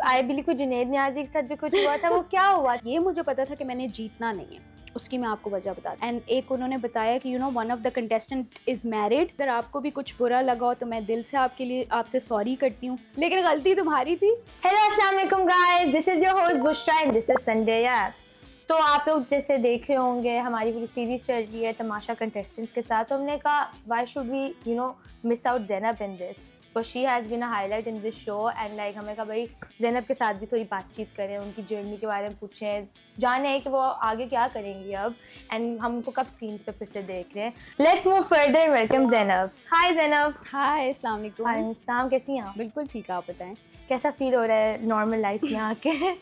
I believe को जुनैद नियाज़ी के साथ भी कुछ हुआ था, वो क्या हुआ? ये मुझे पता था कि मैंने जीतना नहीं है, उसकी मैं आपको वजह बता दूं। एंड एक उन्होंने बताया कि one of the contestant is married. अगर आपको भी कुछ बुरा लगा हो तो मैं दिल से आपके लिए आपसे सॉरी करती हूँ, लेकिन गलती तुम्हारी थी। हेलो अस्सलाम वालेकुम guys, this is your host Bushra and this is Sunday apps. तो आप लोग जैसे देख रहे होंगे हमारी पूरी सीरीज चल रही है तमाशा कंटेस्टेंट्स के साथ। तो हमने कहा why should we miss out Zainab in this, because she has been a highlight in this show and like हमें कहा भाई ज़ैनब के साथ भी थोड़ी बातचीत करें, उनकी जर्नी के बारे में पूछें, जाने कि वो आगे क्या करेंगी अब, एंड हमको कब स्क्रीन पे फिर से देख रहे हैं। Let's move further, welcome Zainab. Hi Zainab. Hi, अस्सलाम वालेकुम। वालेकुम अस्सलाम, कैसी हैं आप? बिल्कुल ठीक है, आप बताएं कैसा फील हो रहा है नॉर्मल लाइफ में आके?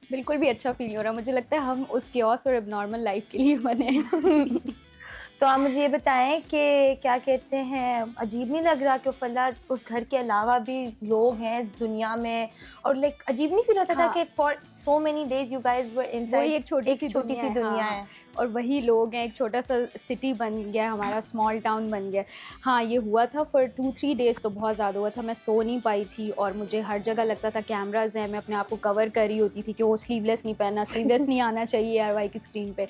बिल्कुल भी अच्छा फील हो रहा है, मुझे लगता है हम उस कियोस और एबनॉर्मल लाइफ के लिए बने हैं। तो आप मुझे ये बताएं कि क्या कहते हैं, अजीब नहीं लग रहा कि फल्ला उस घर के अलावा भी लोग हैं इस दुनिया में, और लाइक अजीब नहीं फील होता था कि for so many days you guys were inside एक छोटी सी दुनिया है और वही लोग हैं, एक छोटा सा सिटी बन गया हमारा, स्मॉल टाउन बन गया। हाँ, ये हुआ था फॉर 2-3 डेज, तो बहुत ज़्यादा हुआ था। मैं सो नहीं पाई थी और मुझे हर जगह लगता था कैमराज हैं, मैं अपने आप को कवर कर रही होती थी कि वो स्लीवलेस नहीं पहनना, स्लीवलेस नहीं आना चाहिए आरवाई की स्क्रीन पे।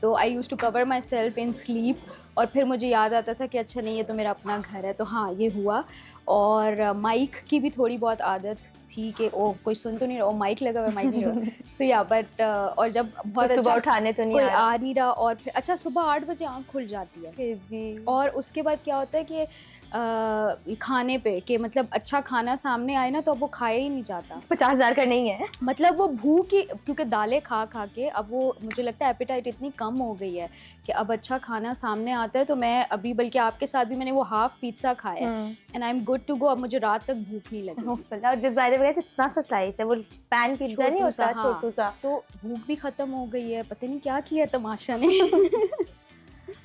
तो I use to cover myself in sleep, और फिर मुझे याद आता था कि अच्छा नहीं, ये तो मेरा अपना घर है। तो हाँ, ये हुआ। और माइक की भी थोड़ी बहुत आदत थी कि ओ कोई सुन तो नहीं रहा, ओ माइक लगा हुआ, माइक नहीं लगा। सो या बट और जब बहुत सुबह उठाने तो नहीं कोई आ नहीं रहा, और फिर अच्छा सुबह 8 बजे आँख खुल जाती है। और उसके बाद क्या होता है कि खाने पे कि मतलब अच्छा खाना सामने आए ना तो अब वो खाया ही नहीं जाता। 50,000 का नहीं है, मतलब वो भूख ही, क्योंकि दालें खा खा के अब वो मुझे लगता है एपेटाइट इतनी कम हो गई है कि अब अच्छा खाना सामने आता है। तो मैं अभी बल्कि आपके साथ भी मैंने वो हाफ पिज्ज़ा खाया and I am good to go. अब मुझे रात तक भूख नहीं लगी। और जिस बारे में इतना सा स्लाइस है, वो पैन पिज्जा नहीं होता, छोटू सा। तो भूख भी खत्म हो गई है, पता नहीं क्या किया तमाशा ने।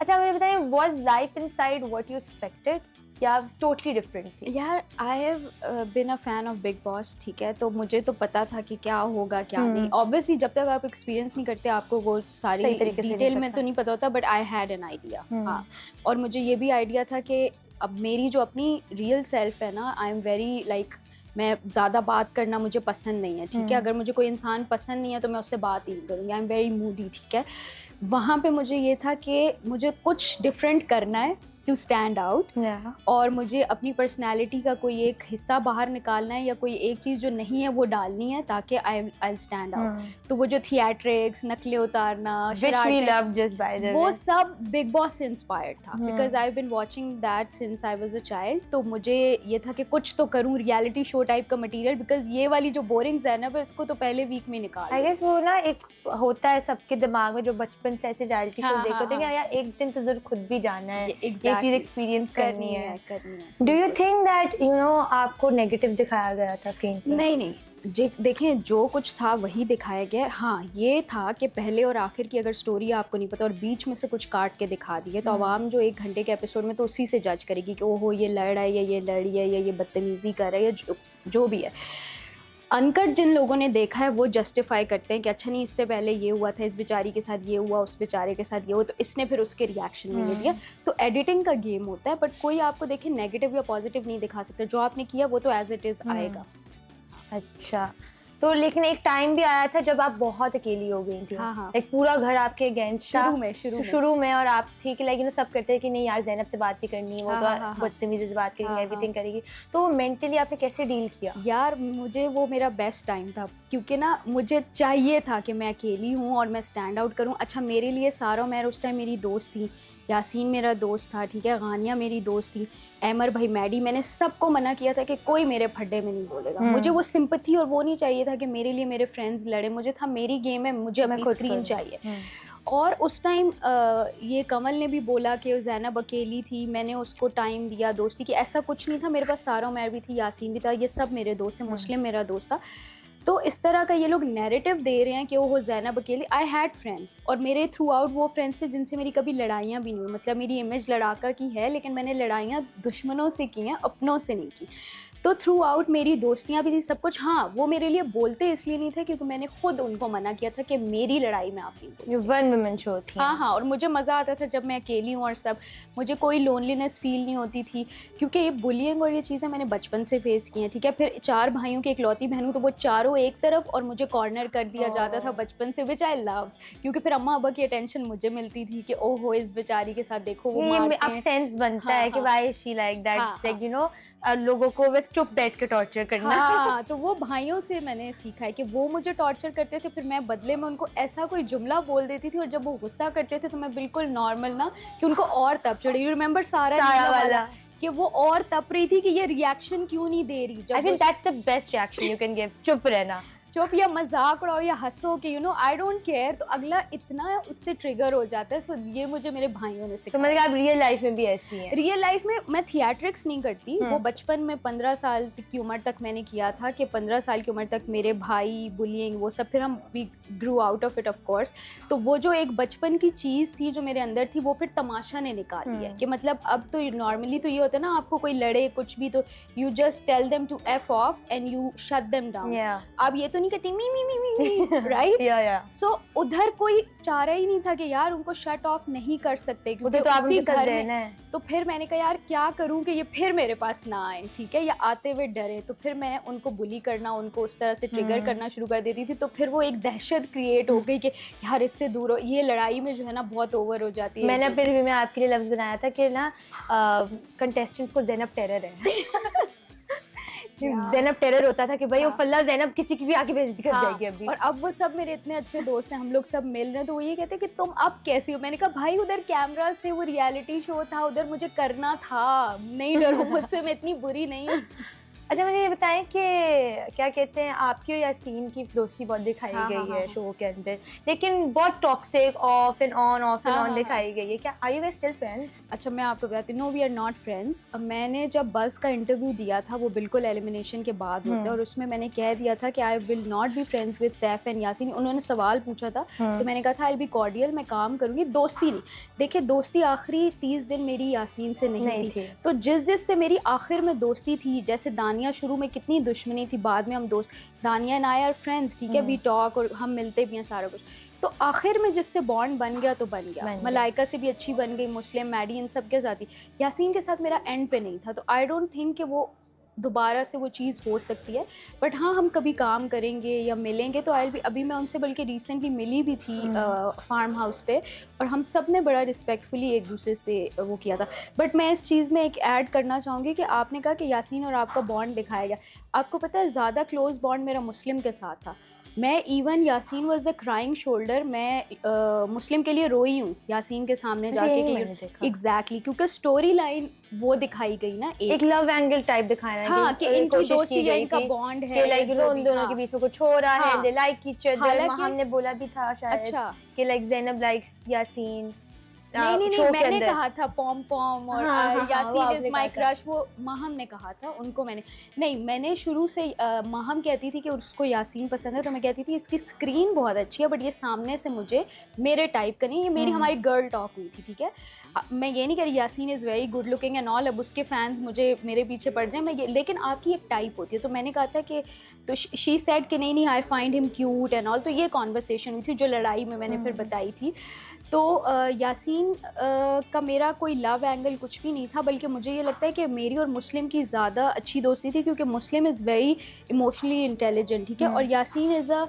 अच्छा मुझे बताइए, was life inside what you expected या टोटली डिफरेंट थी? यार, I have been a fan of big boss, ठीक है, तो मुझे तो पता था कि क्या होगा क्या नहीं। ऑब्वियसली जब तक आप एक्सपीरियंस नहीं करते आपको वो सारी डिटेल में तो नहीं पता होता, but I had an idea. हाँ, और मुझे ये भी आइडिया था कि अब मेरी जो अपनी रियल सेल्फ है ना, आई एम वेरी लाइक, मैं ज़्यादा बात करना मुझे पसंद नहीं है, ठीक है। अगर मुझे कोई इंसान पसंद नहीं है तो मैं उससे बात ही नहीं करूँगी, आई एम वेरी मूडी, ठीक है। वहाँ पे मुझे ये था कि मुझे कुछ डिफरेंट करना है टू स्टैंड आउट, और मुझे अपनी पर्सनैलिटी का कोई एक हिस्सा बाहर निकालना है या कोई एक चीज़ जो नहीं है वो डालनी है ताकि आई स्टैंड आउट। तो वो जो थिएट्रिक्स, नकलें उतारना, वो सब बिग बॉस से इंस्पायर्ड था, because I have been watching that since I was a child. तो मुझे ये था कि कुछ तो करूँ, रियलिटी शो टाइप का मटीरियल, बिकॉज ये वाली जो बोरिंग ज़ैनब है इसको तो पहले वीक में निकाल। आई गेस वो ना एक होता है सबके दिमाग में जो बचपन से ऐसे रियलिटी शो देखते होते हैं, यार एक दिन तो जरूर खुद भी जाना है, ये चीज एक्सपीरियंस करनी है। डू यू थिंक दैट आपको नेगेटिव दिखाया गया था स्क्रीन पे? नहीं, देखें, जो कुछ था वही दिखाया गया। हाँ, ये था कि पहले और आखिर की अगर स्टोरी आपको नहीं पता और बीच में से कुछ काट के दिखा दिए तो आवाम जो 1 घंटे के एपिसोड में तो उसी से जज करेगी कि ओहो ये लड़ रहा है या ये लड़ी है या ये बदतमीजी कर रहा है या जो भी है। अनकट जिन लोगों ने देखा है वो जस्टिफाई करते हैं कि अच्छा नहीं, इससे पहले ये हुआ था, इस बेचारी के साथ ये हुआ, उस बेचारे के साथ ये हुआ, तो इसने फिर उसके रिएक्शन में ये दिया। तो एडिटिंग का गेम होता है, बट कोई आपको देखे नेगेटिव या पॉजिटिव नहीं दिखा सकता। जो आपने किया वो तो एज इट इज़ आएगा। अच्छा, तो लेकिन एक टाइम भी आया था जब आप बहुत अकेली हो गई थी। हाँ। एक पूरा घर आपके अगेंस्ट था शुरू में, और आप थी कि लाइक सब करते हैं कि नहीं यार ज़ैनब से बात नहीं करनी, वो तो बदतमीजी से बात करेगी, एवरीथिंग करेगी। तो मेंटली आपने कैसे डील किया? यार, मुझे वो मेरा बेस्ट टाइम था, क्योंकि ना मुझे चाहिए था कि मैं अकेली हूँ और मैं स्टैंड आउट करूँ। अच्छा, मेरे लिए सारा मैर उस टाइम मेरी दोस्त थी, यासीन मेरा दोस्त था, ठीक है, गानिया मेरी दोस्त थी, अमर भाई, मैडी, मैंने सबको मना किया था कि कोई मेरे फड्डे में नहीं बोलेगा। मुझे वो सिंपैथी और वो नहीं चाहिए था कि मेरे लिए मेरे फ्रेंड्स लड़े, मुझे था मेरी गेम है, मुझे अपनी स्क्रीन चाहिए। और उस टाइम ये कमल ने भी बोला कि ज़ैनब अकेली थी, मैंने उसको टाइम दिया दोस्ती की, ऐसा कुछ नहीं था। मेरे पास सारा मैर भी थी, यासीन भी था, ये सब मेरे दोस्त हैं, मुस्लिम मेरा दोस्त था। तो इस तरह का ये लोग नैरेटिव दे रहे हैं कि वो ज़ैनब अकेली। आई हैड फ्रेंड्स, और मेरे थ्रू आउट वो फ्रेंड्स थे जिनसे मेरी कभी लड़ाइयाँ भी नहीं हुई। मतलब मेरी इमेज लड़ाका की है, लेकिन मैंने लड़ाइयाँ दुश्मनों से की हैं, अपनों से नहीं की। तो थ्रू आउट मेरी दोस्तियाँ भी थी, सब कुछ। हाँ, वो मेरे लिए बोलते इसलिए नहीं थे क्योंकि मैंने खुद उनको मना किया था कि मेरी लड़ाई में आप नहीं बोलो। वन वुमेन शो थी। हाँ, और मुझे मज़ा आता था जब मैं अकेली हूँ और सब, मुझे कोई लोनलीनेस फील नहीं होती थी, क्योंकि ये बुलिंग और ये चीज़ें मैंने बचपन से फेस की हैं, ठीक है। फिर 4 भाइयों की इकलौती बहन हूँ, तो वो चारों बैठो एक तरफ और मुझे कॉर्नर कर दिया जाता था बचपन से, विच आई लव, क्योंकि फिर अम्मा अब्बा की अटेंशन मुझे मिलती थी कि ओहो इस बेचारी के साथ देखो वो मारते हैं। अब सेंस बनता है कि why she like that, like you know लोगों को बस चुप बैठ के टॉर्चर करना। हाँ, तो वो भाइयों से मैंने सीखा है कि वो मुझे टॉर्चर करते थे, फिर मैं बदले में उनको ऐसा कोई जुमला बोल देती थी, और जब वो गुस्सा करते थे तो मैं बिल्कुल नॉर्मल ना कि उनको और तप चढ़ी। यू रिमेंबर सारा वाला कि वो और तप रही थी कि ये रिएक्शन क्यों नहीं दे रही। I think that's the best reaction you can give, चुप रहना, चुप या मजाक उड़ाओ या हंसो कि you know I don't care, तो अगला इतना उससे ट्रिगर हो जाता है। सो ये मुझे मेरे भाइयों ने सिखाया। तो मतलब आप रियल लाइफ में भी ऐसी हैं? रियल लाइफ में मैं थिएट्रिक्स नहीं करती, वो बचपन में 15 साल की उम्र तक मैंने किया था कि 15 साल की उम्र तक मेरे भाई बुलिंग वो सब, फिर हम we grew out of it of course. तो वो जो एक बचपन की चीज़ थी जो मेरे अंदर थी वो फिर तमाशा ने निकाल लिया कि मतलब अब तो नॉर्मली तो ये होता है ना, आपको कोई लड़े कुछ भी तो you just tell them to F off and you shut them down. अब ये तो नहीं कहती मी मी मी मी राइट। सो उधर कोई चारा ही नहीं था कि यार उनको शट ऑफ नहीं कर सकते क्योंकि तो आप उसी घर में। तो फिर मैंने कहा यार क्या करूं कि ये फिर मेरे पास ना आए, ठीक है, या आते हुए डरे। तो फिर मैं उनको बुली करना, उनको उस तरह से ट्रिगर करना शुरू कर देती थी। तो फिर वो एक दहशत क्रिएट हो गई कि यार इससे दूर हो, ये लड़ाई में जो है ना बहुत ओवर हो जाती है। मैंने अपने रिव्यू में आपके लिए लफ्ज बनाया था कि ना कंटेस्टेंट्स को ज़ैनब टेरर है। ज़ैनब टेरर होता था कि भाई वो फल्ला ज़ैनब किसी की भी आके बेइज्जती कर जाएगी अभी। और अब वो सब मेरे इतने अच्छे दोस्त हैं, हम लोग सब मिल रहे हैं, तो वो ये कहते हैं कि तुम अब कैसी हो। मैंने कहा भाई उधर कैमरा से वो रियलिटी शो था, उधर मुझे करना था, नहीं डरो मुझसे, मैं इतनी बुरी नहीं हूँ। अच्छा मुझे ये बताएं कि क्या कहते हैं आपकी और यासीन की दोस्ती बहुत दिखाई गई है शो के अंदर, लेकिन बहुत टॉक्सिक ऑफ एंड ऑन दिखाई गई है। क्या are you guys still friends? अच्छा मैं आपको बताती हूँ, no we are not friends. मैंने जब बस का इंटरव्यू दिया था वो बिल्कुल एलिमिनेशन के बाद होता है, और उसमें मैंने कह दिया था कि I will not be friends with Saif and Yasin. उन्होंने सवाल पूछा था तो मैंने कहा था आई विल बी कॉर्डियल, मैं काम करूँगी, दोस्ती नहीं। देखिए दोस्ती आखिरी 30 दिन मेरी यासीन से नहीं थी। तो जिस से मेरी आखिर में दोस्ती थी, जैसे दानिया शुरू में कितनी दुश्मनी थी, बाद में हम दोस्त, दानिया एंड आई आर फ्रेंड्स, ठीक है, वी टॉक और हम मिलते भी हैं सारा कुछ। तो आखिर में जिससे बॉन्ड बन गया तो बन गया। मलाइका से भी अच्छी बन गई, मुस्लिम, मैडी, इन सब के साथ ही। यासीन के साथ मेरा एंड पे नहीं था, तो आई डोंट थिंक कि वो दोबारा से वो चीज़ हो सकती है। बट हाँ हम कभी काम करेंगे या मिलेंगे तो आई भी। अभी मैं उनसे बल्कि रिसेंटली मिली भी थी फार्म हाउस पे, और हम सब ने बड़ा रिस्पेक्टफुली एक दूसरे से वो किया था। बट मैं इस चीज़ में एक ऐड करना चाहूँगी कि आपने कहा कि यासीन और आपका बॉन्ड दिखाया गया। आपको पता है ज़्यादा क्लोज बॉन्ड मेरा मुस्लिम के साथ था। मैं even Yasin was the crying shoulder, मैं मुस्लिम के लिए रोई हूँ यासीन के सामने जाके कि एग्जैक्टली, क्योंकि स्टोरी लाइन वो दिखाई गई ना, एक लव एंगल टाइप दिखाया है। हाँ, कि इनकी दोस्ती या इनका बॉन्ड है, लाइक यू नो उन दोनों के बीच में कुछ हो रहा है, दे लाइक ईच अदर। हमने बोला भी था शायद कि लाइक ज़ैनब लाइक्स यासीन। नहीं मैंने कहा था पॉम पॉम और यासीन इज माय क्रश, वो महम ने कहा था उनको। मैंने शुरू से महम कहती थी कि उसको यासीन पसंद है, तो मैं कहती थी इसकी स्क्रीन बहुत अच्छी है बट ये सामने से मुझे मेरे टाइप का नहीं। ये मेरी हमारी गर्ल टॉक हुई थी, ठीक है। मैं ये नहीं कह रही Yasin is very good looking and all, अब उसके फैंस मुझे मेरे पीछे पड़ जाए, मैं ये, लेकिन आपकी एक टाइप होती है। तो मैंने कहा था कि, तो शी सेड कि नहीं I find him cute and all. तो ये कॉन्वर्सेशन हुई थी जो लड़ाई में मैंने फिर बताई थी। तो यासीन का मेरा कोई लव एंगल कुछ भी नहीं था, बल्कि मुझे ये लगता है कि मेरी और मुस्लिम की ज़्यादा अच्छी दोस्ती थी, क्योंकि मुस्लिम इज़ वेरी इमोशनली इंटेलिजेंट, ठीक है, और यासीन इज़ अ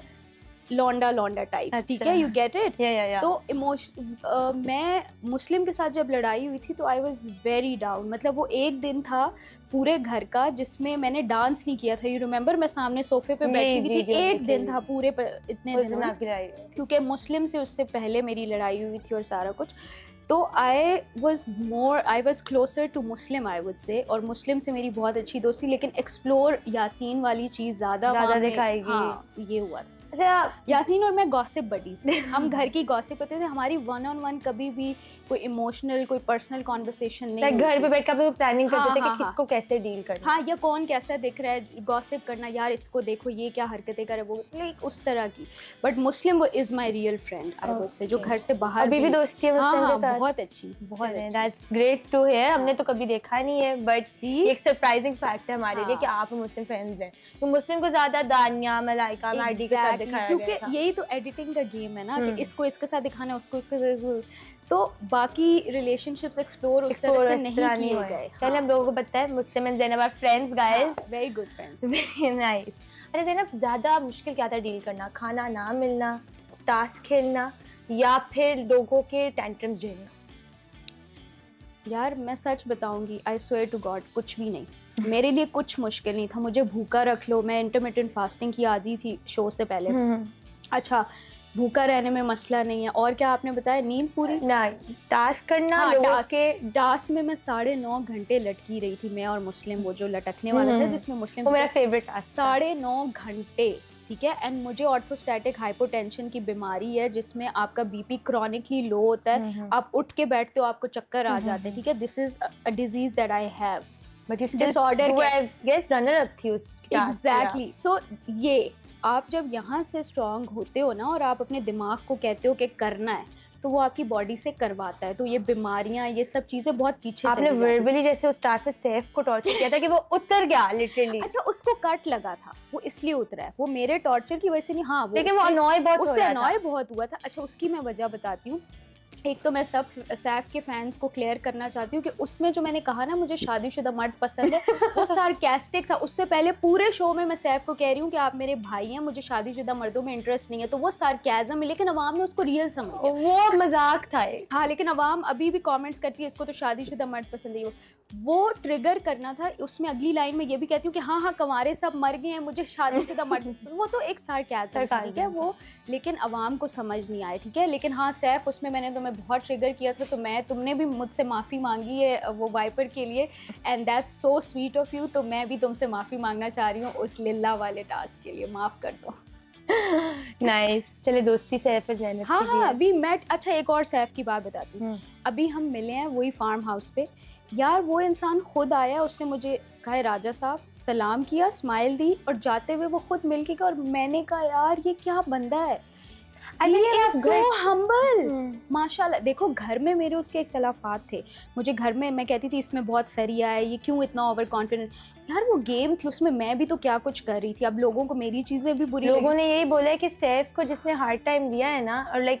लौंडा टाइप, ठीक है, यू गेट इट। तो मैं मुस्लिम के साथ जब लड़ाई हुई थी तो आई वाज वेरी डाउन। मतलब वो एक दिन था पूरे घर का जिसमें मैंने डांस नहीं किया था, यू रिमेंबर, मैं सामने सोफे पे बैठी थी, एक दिन था पूरे इतने दिन, क्योंकि मुस्लिम से उससे पहले मेरी लड़ाई हुई थी और सारा कुछ। तो I was closer to Muslim I would say, और मुस्लिम से मेरी बहुत अच्छी दोस्ती, लेकिन एक्सप्लोर यासीन वाली चीज़ ज़्यादा दिखाएगी। हाँ, ये हुआ था। अच्छा, यासीन और मैं गॉसिप बडीज थे, हम घर की गॉसिप करते थे, हमारी 1-on-1 कभी भी कोई इमोशनल कोई पर्सनल कॉन्वर्सेशन नहीं। घर पे बैठ कर प्लानिंग करते थे कि किसको कैसे डील करना, हाँ, या कौन कैसा दिख रहा है, गॉसिप करना, यार इसको देखो ये क्या हरकतें करे, वो लाइक उस तरह की। बट मुस्लिम वो is my real friend I would से, जो घर से बाहर अभी भी दोस्ती है मुस्लिम के साथ। बहुत अच्छी, दैट्स ग्रेट टू हियर। हमने तो कभी देखा नहीं है, बट एक सरप्राइजिंग फैक्ट है हमारे लिए कि आप मुस्लिम फ्रेंड्स हैं। तो मुस्लिम को ज्यादा दानिया, मलाइका, मैडी के साथ दिखाया गया था, क्योंकि यही तो एडिटिंग का गेम है ना, कि इसको इसके साथ दिखाना, उसको इसके साथ, तो बाकी रिलेशनशिप्स एक्सप्लोर उस तरह से नहीं किए गए। पहले हम लोगों को पता है Muslim and Zainab are friends guys, very good friends, very nice. अरे ज़ैनब, ज़्यादा मुश्किल क्या था डील करना? खाना ना मिलना, टास्क खेलना, या फिर लोगों के टेंट्रम्स झेलना? यार मैं सच बताऊंगी, आई स्वेयर टू गॉड, कुछ भी नहीं। मेरे लिए कुछ मुश्किल नहीं था। मुझे भूखा रख लो, मैं इंटरमिटेंट फास्टिंग की आदी थी शो से पहले। अच्छा, भूखा रहने में मसला नहीं है। और क्या आपने बताया? नींद पूरी ना, टास्क करना। हाँ, लोगों टास्क के टास्क में मैं 9.5 घंटे लटकी रही थी, मैं और मुस्लिम, वो जो लटकने वाला था जिसमें मुस्लिम, वो मेरा फेवरेट टास्क। 9.5 घंटे, ठीक है। एंड मुझे ऑर्थोस्टैटिक हाइपोटेंशन की बीमारी है जिसमें आपका बीपी क्रॉनिकली लो होता है। आप उठ के बैठते हो, आपको चक्कर आ जाते हैं, ठीक है। This is a disease that I have, but you still disorder. Guess runner up थी उस एग्जैक्टली। सो ये आप जब यहाँ से स्ट्रांग होते हो ना, और आप अपने दिमाग को कहते हो कि करना है, तो वो आपकी बॉडी से करवाता है। तो ये बीमारियां, ये सब चीजें बहुत पीछे आपने चली जाती हैं। वर्बली जैसे उस टास्क में सैफ को टॉर्चर किया था कि वो उतर गया लिटरली। अच्छा, उसको कट लगा था, वो इसलिए उतरा है, वो मेरे टॉर्चर की वजह से नहीं। हाँ, लेकिन वो अनॉय बहुत हो उससे रहा अनॉय था। बहुत हुआ था। अच्छा, उसकी मैं वजह बताती हूँ। एक तो मैं सब सैफ के फैंस को क्लियर करना चाहती हूँ कि उसमें जो मैंने कहा ना मुझे शादीशुदा मर्द पसंद है, वो सार्कास्टिक था। उससे पहले पूरे शो में मैं सैफ को कह रही हूँ कि आप मेरे भाई हैं, मुझे शादीशुदा मर्दों में इंटरेस्ट नहीं है, तो वो सार्केज़म है। लेकिन अवाम ने उसको रियल समझ लिया, वो मजाक था। हाँ, लेकिन अवाम अभी भी कमेंट्स करती है इसको तो शादीशुदा मर्द पसंद है। वो ट्रिगर करना था। उसमें अगली लाइन में ये भी कहती हूँ कि हाँ हाँ कंवारे सब मर गए हैं, मुझे शादीशुदा मर्द, वो तो एक सार्केज़म, ठीक है वो, लेकिन अवाम को समझ नहीं आया, ठीक है। लेकिन हाँ सैफ, उसमें मैंने तुम्हें बहुत ट्रिगर किया था, तो तुमने भी मुझसे माफ़ी मांगी है वो वाइपर के लिए, and that's so sweet of you. तो मैं भी तुमसे माफ़ी मांगना चाह रही हूँ उस लिल्ला वाले टास्क के लिए, माफ़ कर दो। नाइस। चले, दोस्ती सैफ और ज़ैनब हाँ की भी हाँ, है। We met. अच्छा, एक और सैफ की बात बताती हूँ। अभी हम मिले हैं वही फार्म हाउस पे। यार वो इंसान खुद आया, उसने मुझे कहा राजा साहब, सलाम किया, स्माइल दी, और जाते हुए वो खुद मिल के गया। और मैंने कहा यार ये क्या बंदा है, सो हम्बल, माशाल्लाह। देखो घर में मेरे उसके इख्तलाफात थे। मुझे घर में मैं कहती थी इसमें बहुत सरिया है, ये क्यों इतना ओवर कॉन्फिडेंट। यार वो गेम थी, उसमें मैं भी तो क्या कुछ कर रही थी। अब लोगों को मेरी चीजें भी बुरी लोगों ने यही बोला है कि सैफ को जिसने हार्ड टाइम दिया है ना, और लाइक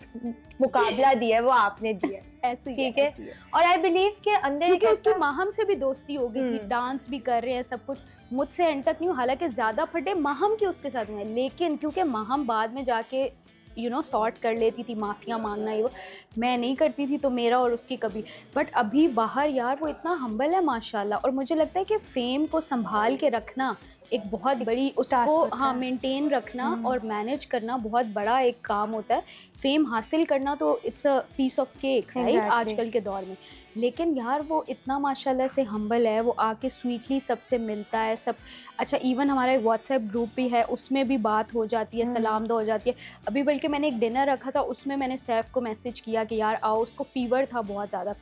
मुकाबला दिया है, वो आपने दिया ऐसे ही, ठीक है। और आई बिलीव के अंदर, क्योंकि उसकी माहम से भी दोस्ती हो गई थी, डांस भी कर रहे हैं, सब कुछ। मुझसे एंड तक नहीं हुआ, हालांकि ज्यादा फटे माहम के उसके साथ हुए, लेकिन क्योंकि माहम बाद में जाके सॉर्ट कर लेती थी, माफिया मांगना ये वो, मैं नहीं करती थी, तो मेरा और उसकी कभी। बट अभी बाहर यार वो इतना हम्बल है माशाल्लाह। और मुझे लगता है कि फेम को संभाल के रखना एक बहुत बड़ी, उसको हाँ मेंटेन रखना और मैनेज करना बहुत बड़ा एक काम होता है। फेम हासिल करना तो it's a piece of cake, right, आजकल के दौर में। लेकिन यार वो इतना माशाल्लाह से हम्बल है, वो आके स्वीटली सबसे मिलता है सब। अच्छा, इवन हमारा एक व्हाट्सएप ग्रुप भी है, उसमें भी बात हो जाती है, सलाम दो हो जाती है। अभी बल्कि मैंने एक डिनर रखा था, उसमें मैंने सैफ को मैसेज किया कि यार आओ, उसको फीवर था बहुत ज़्यादा,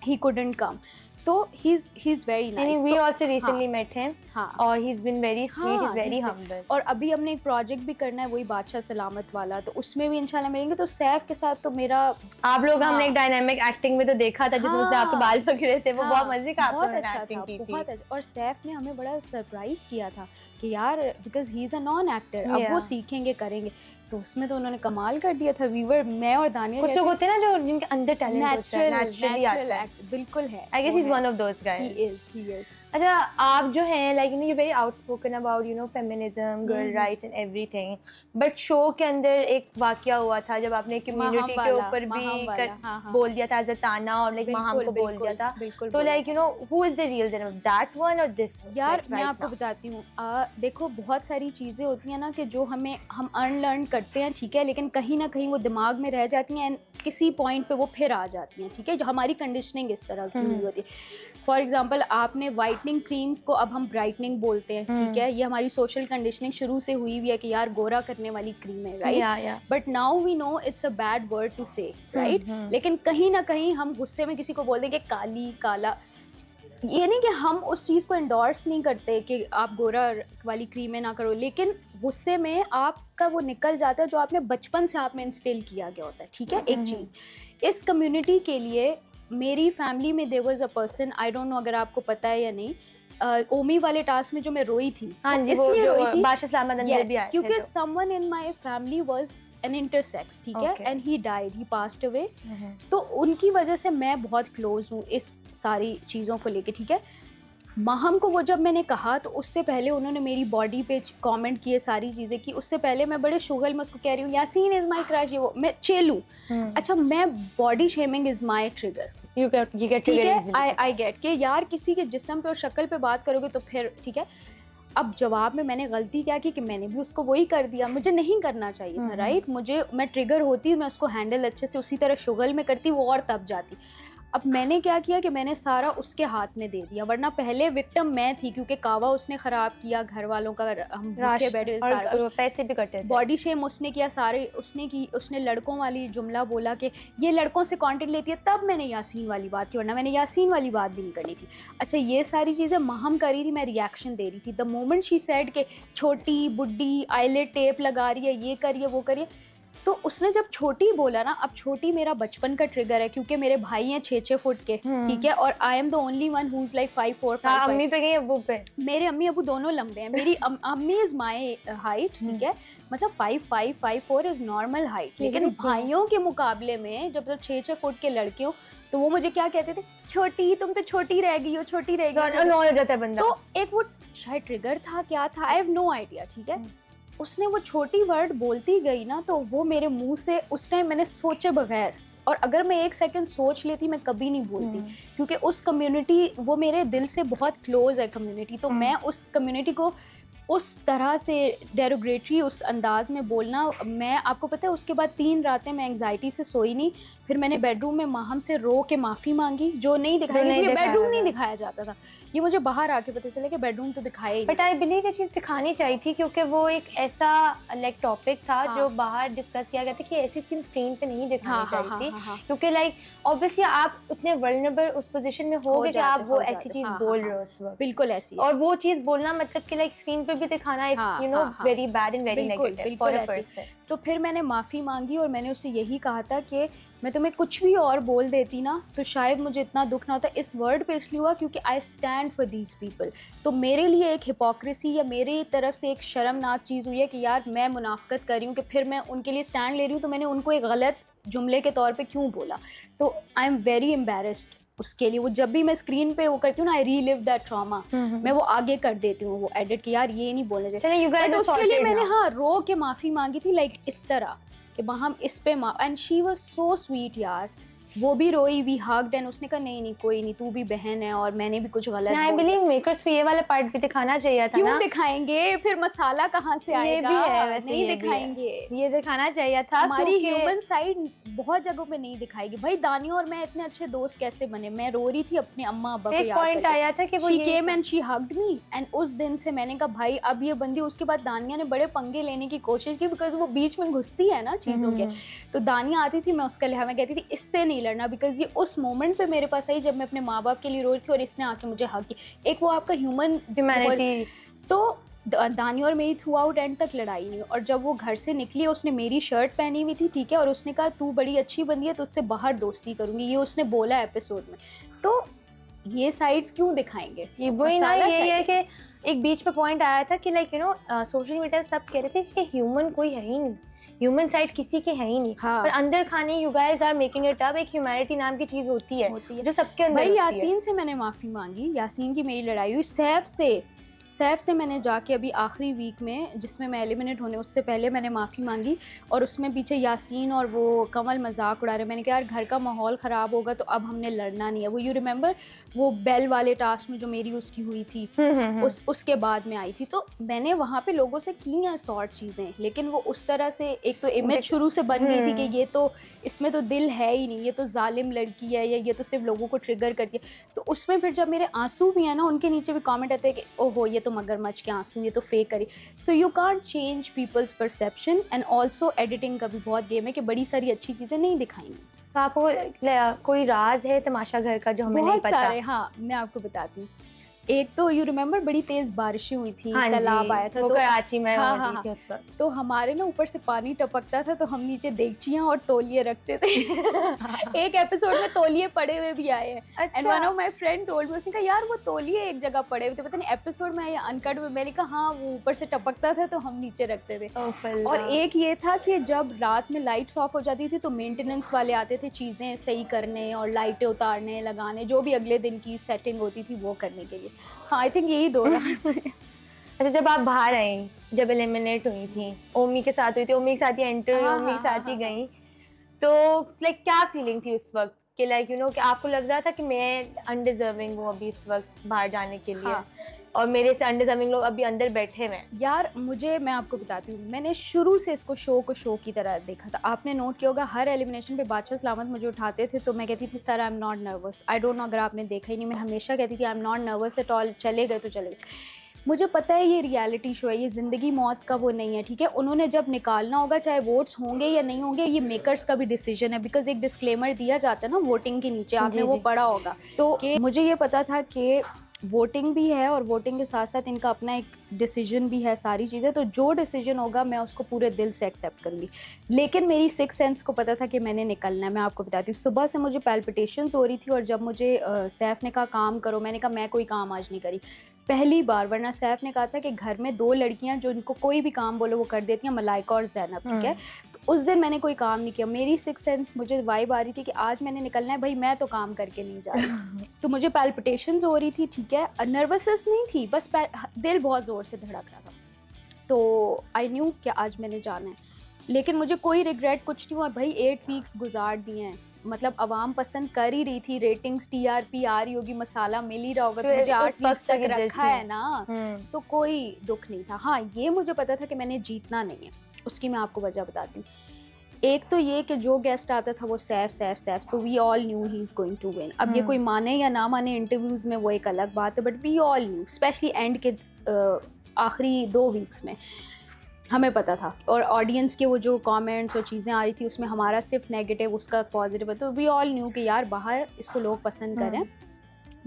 ही कुडंट कम। तो he is very nice. We also recently met him. और he's been very sweet, he's very humble. और अभी हमने एक प्रोजेक्ट भी करना है, वही बादशाह सलामत वाला, तो उसमें भी इंशाल्लाह मिलेंगे। तो सैफ के साथ तो मेरा, आप लोग हमने एक डायनामिक एक्टिंग में तो देखा था, जिसमें उसने आपके बाल पकड़े थे, वो बहुत मजे का आपने एक्टिंग की थी, बहुत अच्छा। और सैफ ने हमें बड़ा सरप्राइज किया था कि यार, because he is a non actor, अब वो सीखेंगे करेंगे, तो उसमें तो उन्होंने कमाल कर दिया था। वीवर, मैं और दानिया, कुछ लोग होते हैं ना जो जिनके अंदर टैलेंट होता है, नेचुरली आता है, बिल्कुल है। I guess he is one of those guys. He is. अच्छा, आप जो हैं like you very outspoken about feminism, girl rights and everything, but show के अंदर एक वाकया हुआ था जब आपने कम्युनिटी के ऊपर भी बोल दिया था, ज़ताना और लाइक माहम को बोल दिया था, तो like who is the real Zainab, that one और दिस? यार मैं आपको बताती हूँ, देखो बहुत सारी चीज़ें होती हैं ना कि जो हम अनलर्न करते हैं, ठीक है, लेकिन कहीं ना कहीं वो दिमाग में रह जाती हैं, किसी पॉइंट पे वो फिर आ जाती हैं, ठीक है, जो हमारी कंडीशनिंग इस तरह की हुई होती है। फॉर एग्जाम्पल, आपने वाइटनिंग क्रीम्स को अब हम ब्राइटनिंग बोलते हैं, ठीक है, ये हमारी सोशल कंडीशनिंग शुरू से हुई हुई है कि यार गोरा करने वाली क्रीम है, right, but now we know it's a bad word to say, right. लेकिन कहीं ना कहीं हम गुस्से में किसी को बोल देंगे काली, काला, ये नहीं कि हम उस चीज़ को एंडोर्स नहीं करते कि आप गोरा वाली क्रीमें ना करो, लेकिन गुस्से में आपका वो निकल जाता है जो आपने बचपन से आप में इंस्टिल किया गया होता है, ठीक है। एक चीज़ इस कम्युनिटी के लिए, मेरी फैमिली में there was a person, I don't know अगर आपको पता है या नहीं, ओमी वाले टास्क में जो मैं रोई थी, हाँ जी, वो जो बादशाह सलामत अंदर भी आए थे, क्योंकि someone in my family was an intersex, ठीक है, and he died, he passed away. तो उनकी वजह से मैं बहुत क्लोज हूँ इस सारी चीज़ों को लेके, ठीक है। माहम को वो जब मैंने कहा तो उससे पहले उन्होंने मेरी बॉडी पे कमेंट किए, सारी चीज़ें की। उससे पहले मैं बड़े शुगल में उसको कह रही हूँ यासीन इज़ माई क्रश, ये वो मैं चेलूँ। अच्छा, मैं body shaming is my trigger. You get triggered easily. I get कि यार किसी के जिस्म पे और शक्ल पे बात करोगे तो फिर ठीक है। अब जवाब में मैंने गलती क्या की कि मैंने भी उसको वही कर दिया, मुझे नहीं करना चाहिए था, राइट। मैं ट्रिगर होती, मैं उसको हैंडल अच्छे से उसी तरह शुगल में करती, वो और तब जाती। अब मैंने क्या किया कि मैंने सारा उसके हाथ में दे दिया, वरना पहले विक्टिम मैं थी क्योंकि कावा उसने ख़राब किया, घर वालों का, हम भूखे बैठे, सारा पैसे भी कटे थे, बॉडी शेम उसने किया, सारे उसने की। उसने लड़कों वाली जुमला बोला कि ये लड़कों से कंटेंट लेती है, तब मैंने यासीन वाली बात की, वरना मैंने यासीन वाली बात भी नहीं करनी थी। अच्छा, ये सारी चीज़ें माहम कर रही थी, मैं रिएक्शन दे रही थी। द मोमेंट शी सेड कि छोटी बुड्ढी आईलेट टेप लगा रही है, ये करिए वो करिए, तो उसने जब छोटी बोला ना, अब छोटी मेरा बचपन का ट्रिगर है क्योंकि मेरे भाई हैं 6-6 फुट के, ठीक है, और I am the only one who is like 5'4", 5'5". अम्मी पे गई, अब्बू पे, मेरे अम्मी अबू दोनों लंबे हैं। मेरी अम्मी इज माई हाइट, ठीक है, मतलब 5'5", 5'4" इज नॉर्मल हाइट। लेकिन भाइयों के मुकाबले में जब 6-6 फुट के लड़के हो तो वो मुझे क्या कहते थे, छोटी, तुम तो छोटी रह गई हो, छोटी रह गई हो, जाता है बंदा। तो एक वो शायद ट्रिगर था, क्या था, आई हैव नो आइडिया, ठीक है। उसने वो छोटी वर्ड बोलती गई ना, तो वो मेरे मुंह से उस टाइम मैंने सोचे बगैर, और अगर मैं 1 सेकंड सोच लेती मैं कभी नहीं बोलती, क्योंकि उस कम्युनिटी, वो मेरे दिल से बहुत क्लोज है कम्युनिटी, तो मैं उस कम्युनिटी को उस तरह से डेरोग्रेटरी उस अंदाज में बोलना, मैं आपको पता है उसके बाद 3 रातें मैं एंग्जाइटी से सोई नहीं। फिर मैंने बेडरूम में माहम से रो के माफ़ी मांगी, जो नहीं दिखाया, बेडरूम नहीं दिखाया जाता था, ये मुझे बाहर आके पता चला कि बेडरूम तो दिखाया ही। बट आई बिलीव ये चीज़ दिखानी चाहिए थी क्योंकि वो एक ऐसा लाइक टॉपिक था जो बाहर डिस्कस किया गया था कि ऐसी स्क्रीन पे नहीं दिखानी चाहिए थी, क्योंकि लाइक ऑब्वियसली आप उतने वल्नरेबल उस पोजीशन में होगे कि आप वो ऐसी चीज़ बोल रहे हो उस वक्त, बिल्कुल ऐसी, और वो चीज़ बोलना मतलब कि लाइक स्क्रीन पे भी दिखाना, it's you know very bad and very negative for a person. तो फिर मैंने माफ़ी मांगी और मैंने उससे यही कहा था कि मैं तुम्हें कुछ भी और बोल देती ना तो शायद मुझे इतना दुख ना होता। इस वर्ड पे इसलिए हुआ क्योंकि I stand for these people. तो मेरे लिए एक हिपोक्रेसी या मेरी तरफ से एक शर्मनाक चीज़ हुई है कि यार मैं मुनाफकत कर रही हूँ कि फिर मैं उनके लिए स्टैंड ले रही हूँ, तो मैंने उनको एक गलत जुमले के तौर पे क्यों बोला। तो आई एम वेरी एम्बेरस्ड उसके लिए। वो जब भी मैं स्क्रीन पे वो करती हूँ ना, आई रीलिव दैट ट्रॉमा, मैं वो आगे कर देती हूँ वो एडिट कि यार ये नहीं बोलने चाहिए। उसके लिए मैंने रो के माफ़ी मांगी थी, लाइक इस तरह कि हम इस पे and she was so sweet यार, वो भी रोई, वी हग्ड एंड उसने कहा नहीं कोई नहीं, तू भी बहन है और मैंने भी कुछ गलत। आई बिलीव मेकर्स को ये वाला पार्ट भी दिखाना चाहिए था। क्यों दिखाएंगे फिर, मसाला कहाँ से आएगा? ये भी है वैसे, नहीं दिखाएंगे, ये दिखाना चाहिए था। हमारी ह्यूमन साइड बहुत जगहों पे नहीं दिखाएगी। भाई दानिया और मैं इतने अच्छे दोस्त कैसे बने? मैं रो रही थी अपने अम्मा अब्बा को याद पॉइंट आया था कि वो she came and she hugged me, and उस दिन से मैंने कहा भाई अब ये बंदी। उसके बाद दानिया ने बड़े पंगे लेने की कोशिश की बिकॉज वो बीच में घुसती है ना चीज़ों के। तो दानिया आती थी, मैं उसका लिहाज में कहती थी इससे नहीं लड़ना, बिकॉज ये उस मोमेंट पे मेरे पास आई जब मैं अपने माँ बाप के लिए रो रही थी और इसने आके मुझे हक की। एक वो आपका ह्यूमैनिटी। तो दानिया और मेरी थ्रू आउट एंड तक लड़ाई नहीं। और जब वो घर से निकली उसने मेरी शर्ट पहनी हुई थी, ठीक है, और उसने कहा तू बड़ी अच्छी बंदी है, तुझसे बाहर दोस्ती करूंगी, ये उसने बोला एपिसोड में। तो ये साइड्स क्यों दिखाएंगे? ये वही ना, ये है कि एक बीच में पॉइंट आया था कि like you know social media सब कह रहे थे कि ह्यूमन कोई है ही नहीं, ह्यूमन साइड किसी की है ही नहीं। पर अंदर खाने you guys are making it up. एक ह्यूमैनिटी नाम की चीज होती है जो सबके अंदर भाई यासीन से मैंने माफ़ी मांगी, यासीन की मेरी लड़ाई हुई। सैफ से मैंने जाके अभी आखिरी वीक में जिसमें मैं एलिमिनेट होने उससे पहले मैंने माफ़ी मांगी, और उसमें पीछे यासीन और वो कमल मजाक उड़ा रहे। मैंने कहा यार घर का माहौल ख़राब होगा तो अब हमने लड़ना नहीं है। वो यू रिमेंबर वो बेल वाले टास्क में जो मेरी उसकी हुई थी उसके बाद में आई थी, तो मैंने वहाँ पे लोगों से की हैं सॉर्ट चीज़ें, लेकिन वो उस तरह से एक तो इमेज शुरू से बन गई थी कि ये तो इसमें तो दिल है ही नहीं, ये तो जालिम लड़की है, या ये तो सिर्फ लोगों को ट्रिगर करती है। तो उसमें फिर जब मेरे आंसू भी हैं ना, उनके नीचे भी कमेंट आते हैं कि ओहो ये तो मगरमच्छ के आंसू, ये तो फेक करी। So you can't change peoples perception, and also editing का भी बहुत गेम है कि बड़ी सारी अच्छी चीज़ें नहीं दिखाएंगी। तो आपको कोई राज है तमाशा घर का जो हमें नहीं पता? सारे, हाँ मैं आपको बताती हूँ। एक तो यू रिमेंबर बड़ी तेज बारिशें हुई थी, सैलाब आया था, तो कराची में हाँ, थी उस वक्त। तो हमारे ना ऊपर से पानी टपकता था, तो हम नीचे देगचियां और तौलिए रखते थे। एक एपिसोड में तौलिए पड़े हुए भी आए हैं, and one of my friend told me, उसने कहा यार वो तौलिए एक जगह पड़े हुए थे, पता नहीं एपिसोड में या अनकट में। मैंने कहा हाँ वो ऊपर से टपकता था तो हम नीचे रखते थे। और एक ये था कि जब रात में लाइट्स ऑफ हो जाती थी तो मेंटेनेंस वाले आते थे चीज़ें सही करने और लाइटें उतारने लगाने, जो भी अगले दिन की सेटिंग होती थी वो करने के लिए। हाँ आई थिंक यही 2 रात। अच्छा, जब आप बाहर आई, जब एलिमिनेट हुई थी, ओमी के साथ हुई थी, ओमी के साथ ही एंटर हुई, ओमी के साथ ही गई, तो लाइक क्या फीलिंग थी उस वक्त कि लाइक यू नो कि आपको लग रहा था कि मैं अनडिजर्विंग हूँ अभी इस वक्त बाहर जाने के लिए, और मेरे से अनडिजर्विंग लोग अभी अंदर बैठे हुए हैं? यार मैं आपको बताती हूँ, मैंने शुरू से इसको शो की तरह देखा था। आपने नोट किया होगा हर एलिमिनेशन पे बादशाह सलामत मुझे उठाते थे तो मैं कहती थी sir I am not nervous. I don't know अगर आपने देखा ही नहीं, मैं हमेशा कहती थी I am not nervous at all, चले गए तो चले गए। मुझे पता है ये रियलिटी शो है, ये ज़िंदगी मौत का वो नहीं है, ठीक है। उन्होंने जब निकालना होगा, चाहे वोट्स होंगे या नहीं होंगे, ये मेकर्स का भी डिसीजन है, बिकॉज एक डिस्क्लेमर दिया जाता है ना वोटिंग के नीचे, आपने वो पढ़ा होगा। तो मुझे ये पता था कि वोटिंग भी है और वोटिंग के साथ साथ इनका अपना एक डिसीजन भी है, सारी चीज़ें। तो जो डिसीजन होगा मैं उसको पूरे दिल से एक्सेप्ट करूँगी। लेकिन मेरी 6th सेंस को पता था कि मैंने निकलना है। मैं आपको बताती हूँ, सुबह से मुझे पैल्पिटेशंस हो रही थी, और जब मुझे सैफ ने कहा काम करो, मैंने कहा मैं कोई काम आज नहीं करी, पहली बार। वरना सैफ ने कहा था कि घर में 2 लड़कियां जो इनको कोई भी काम बोलो वो कर देती हैं, मलाइका और ज़ैनब, ठीक है। तो उस दिन मैंने कोई काम नहीं किया। मेरी 6th सेंस मुझे वाइब आ रही थी कि आज मैंने निकलना है भाई, मैं तो काम करके नहीं जा रही। तो मुझे पैल्पिटेशंस हो रही थी, ठीक है, नर्वसनेस नहीं थी, बस दिल बहुत ज़ोर से धड़क रहा था। तो आई न्यू कि आज मैंने जाना है, लेकिन मुझे कोई रिग्रेट कुछ नहीं हुआ भाई। 8 वीक्स गुजार दिए हैं, मतलब आवाम पसंद कर ही रही थी, रेटिंग्स TRP आ रही होगी, मसाला मिल ही रहा होगा, तो मुझे 8 वीक्स तक रखा है ना, तो कोई दुख नहीं था। हाँ ये मुझे पता था कि मैंने जीतना नहीं है, उसकी मैं आपको वजह बताती हूँ। एक तो ये कि जो गेस्ट आता था वो Saif, so we all knew he is going to win. अब ये कोई माने या ना माने इंटरव्यूज में वो एक अलग बात है, but we all knew, specially end के आखिरी 2 वीक्स में हमें पता था। और ऑडियंस के वो जो कमेंट्स और चीज़ें आ रही थी उसमें हमारा सिर्फ नेगेटिव, उसका पॉजिटिव है। तो वी ऑल न्यू कि यार बाहर इसको लोग पसंद करें।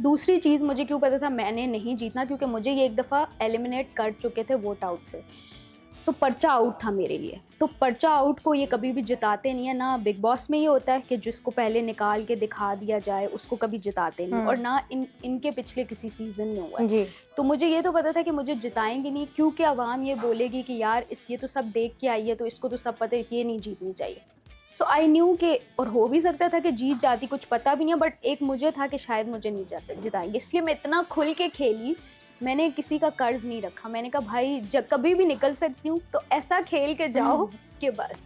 दूसरी चीज़ मुझे क्यों पता था मैंने नहीं जीतना, क्योंकि मुझे ये एक दफ़ा एलिमिनेट कर चुके थे वोट आउट से, तो पर्चा आउट था मेरे लिए। तो पर्चा आउट को ये कभी भी जिताते नहीं है ना, बिग बॉस में ये होता है कि जिसको पहले निकाल के दिखा दिया जाए उसको कभी जिताते नहीं, और ना इनके पिछले किसी सीजन में हुआ है। तो मुझे ये तो पता था कि मुझे जिताएंगे नहीं, क्योंकि आवाम ये बोलेगी कि यार ये तो सब देख के आई है, तो इसको तो सब पता है ये नहीं जीतनी चाहिए। सो आई न्यू के, और हो भी सकता था कि जीत जाती, कुछ पता भी नहीं है, बट एक मुझे था कि शायद मुझे नहीं जिताएंगे, इसलिए मैं इतना खुल के खेली। मैंने किसी का कर्ज नहीं रखा, मैंने कहा भाई जब कभी भी निकल सकती हूँ तो ऐसा खेल के जाओ कि बस।